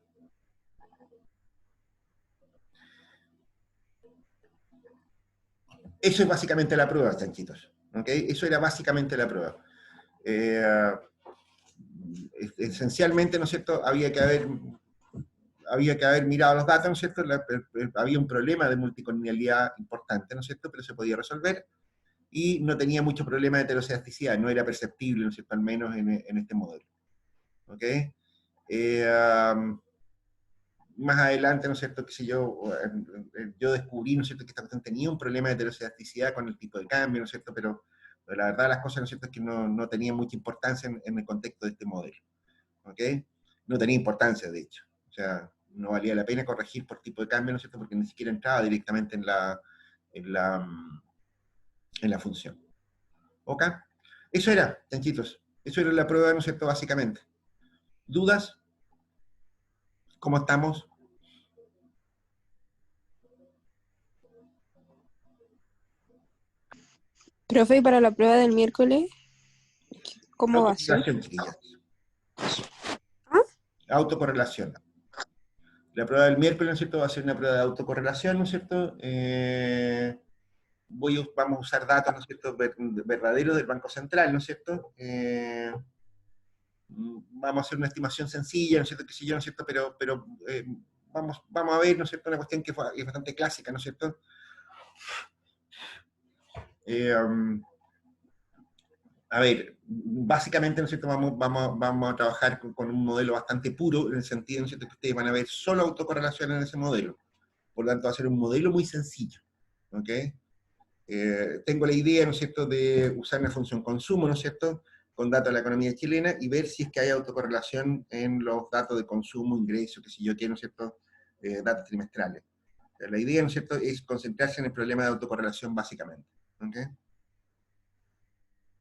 Eso es básicamente la prueba, chanchitos. ¿Ok? Eso era básicamente la prueba. Esencialmente, ¿no es cierto?, había que haber mirado los datos, ¿no es cierto?, había un problema de multicolonialidad importante, ¿no es cierto?, pero se podía resolver, y no tenía mucho problema de heterocedasticidad, no era perceptible, ¿no es cierto?, al menos en este modelo. ¿Ok? Más adelante, ¿no es cierto?, que si yo descubrí, ¿no es cierto?, que esta cuestión tenía un problema de heterocedasticidad con el tipo de cambio, ¿no es cierto?, pero la verdad las cosas, ¿no es cierto?, es que no tenían mucha importancia en el contexto de este modelo. ¿Ok? No tenía importancia, de hecho. O sea, no valía la pena corregir por tipo de cambio, ¿no es cierto?, porque ni siquiera entraba directamente en la función. ¿Ok? Eso era, chanchitos. Eso era la prueba, ¿no es cierto?, básicamente. ¿Dudas? ¿Cómo estamos? Profe, ¿y para la prueba del miércoles, cómo va a ser? Autocorrelación, chiquillas. ¿Ah? Autocorrelación. La prueba del miércoles, ¿no es cierto?, va a ser una prueba de autocorrelación, ¿no es cierto? Vamos a usar datos, ¿no es cierto?, verdaderos del Banco Central, ¿no es cierto? Vamos a hacer una estimación sencilla, ¿no es cierto?, qué sé yo, ¿no es cierto?, pero vamos a ver, ¿no es cierto?, una cuestión que es bastante clásica, ¿no es cierto? A ver, básicamente, ¿no es cierto?, vamos a trabajar con un modelo bastante puro, en el sentido, ¿no es cierto?, que ustedes van a ver solo autocorrelación en ese modelo. Por lo tanto, va a ser un modelo muy sencillo. ¿Ok? Tengo la idea, ¿no es cierto?, de usar una función consumo, ¿no es cierto?, con datos de la economía chilena, y ver si es que hay autocorrelación en los datos de consumo, ingreso, qué sé yo qué, ¿no es cierto?, datos trimestrales. La idea, ¿no es cierto?, es concentrarse en el problema de autocorrelación básicamente. ¿Ok?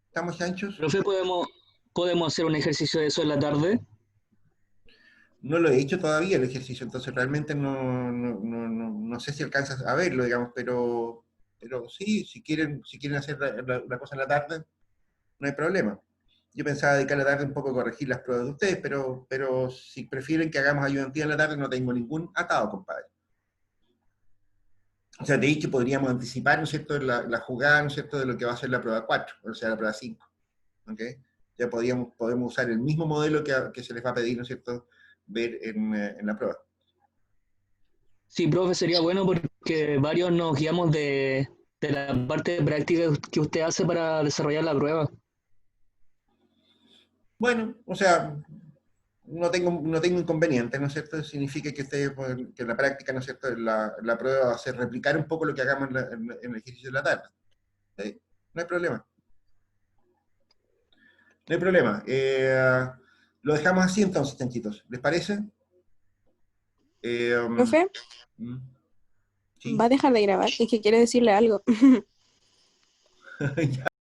¿Estamos anchos? Profe, ¿podemos hacer un ejercicio de eso en la tarde? No lo he hecho todavía el ejercicio, entonces realmente no sé si alcanzas a verlo, digamos, pero sí, si quieren hacer la cosa en la tarde, no hay problema. Yo pensaba dedicar la tarde un poco a corregir las pruebas de ustedes, pero si prefieren que hagamos ayudantía en la tarde, no tengo ningún atado, compadre. O sea, de hecho, podríamos anticipar, ¿no es cierto?, la jugada, ¿no es cierto?, de lo que va a ser la prueba 4, o sea, la prueba 5. ¿Ok? Ya podemos usar el mismo modelo que se les va a pedir, ¿no es cierto?, ver en la prueba. Sí, profe, sería bueno porque varios nos guiamos de la parte práctica que usted hace para desarrollar la prueba. Bueno, o sea, no tengo inconveniente, ¿no es cierto? Significa que, que en la práctica, ¿no es cierto?, la prueba va a ser replicar un poco lo que hagamos en el ejercicio de la tarde. ¿Sí? No hay problema. No hay problema. Lo dejamos así entonces, chanchitos. ¿Les parece? Profe, Mm, sí. ¿va a dejar de grabar? Es que quiere decirle algo. Ya.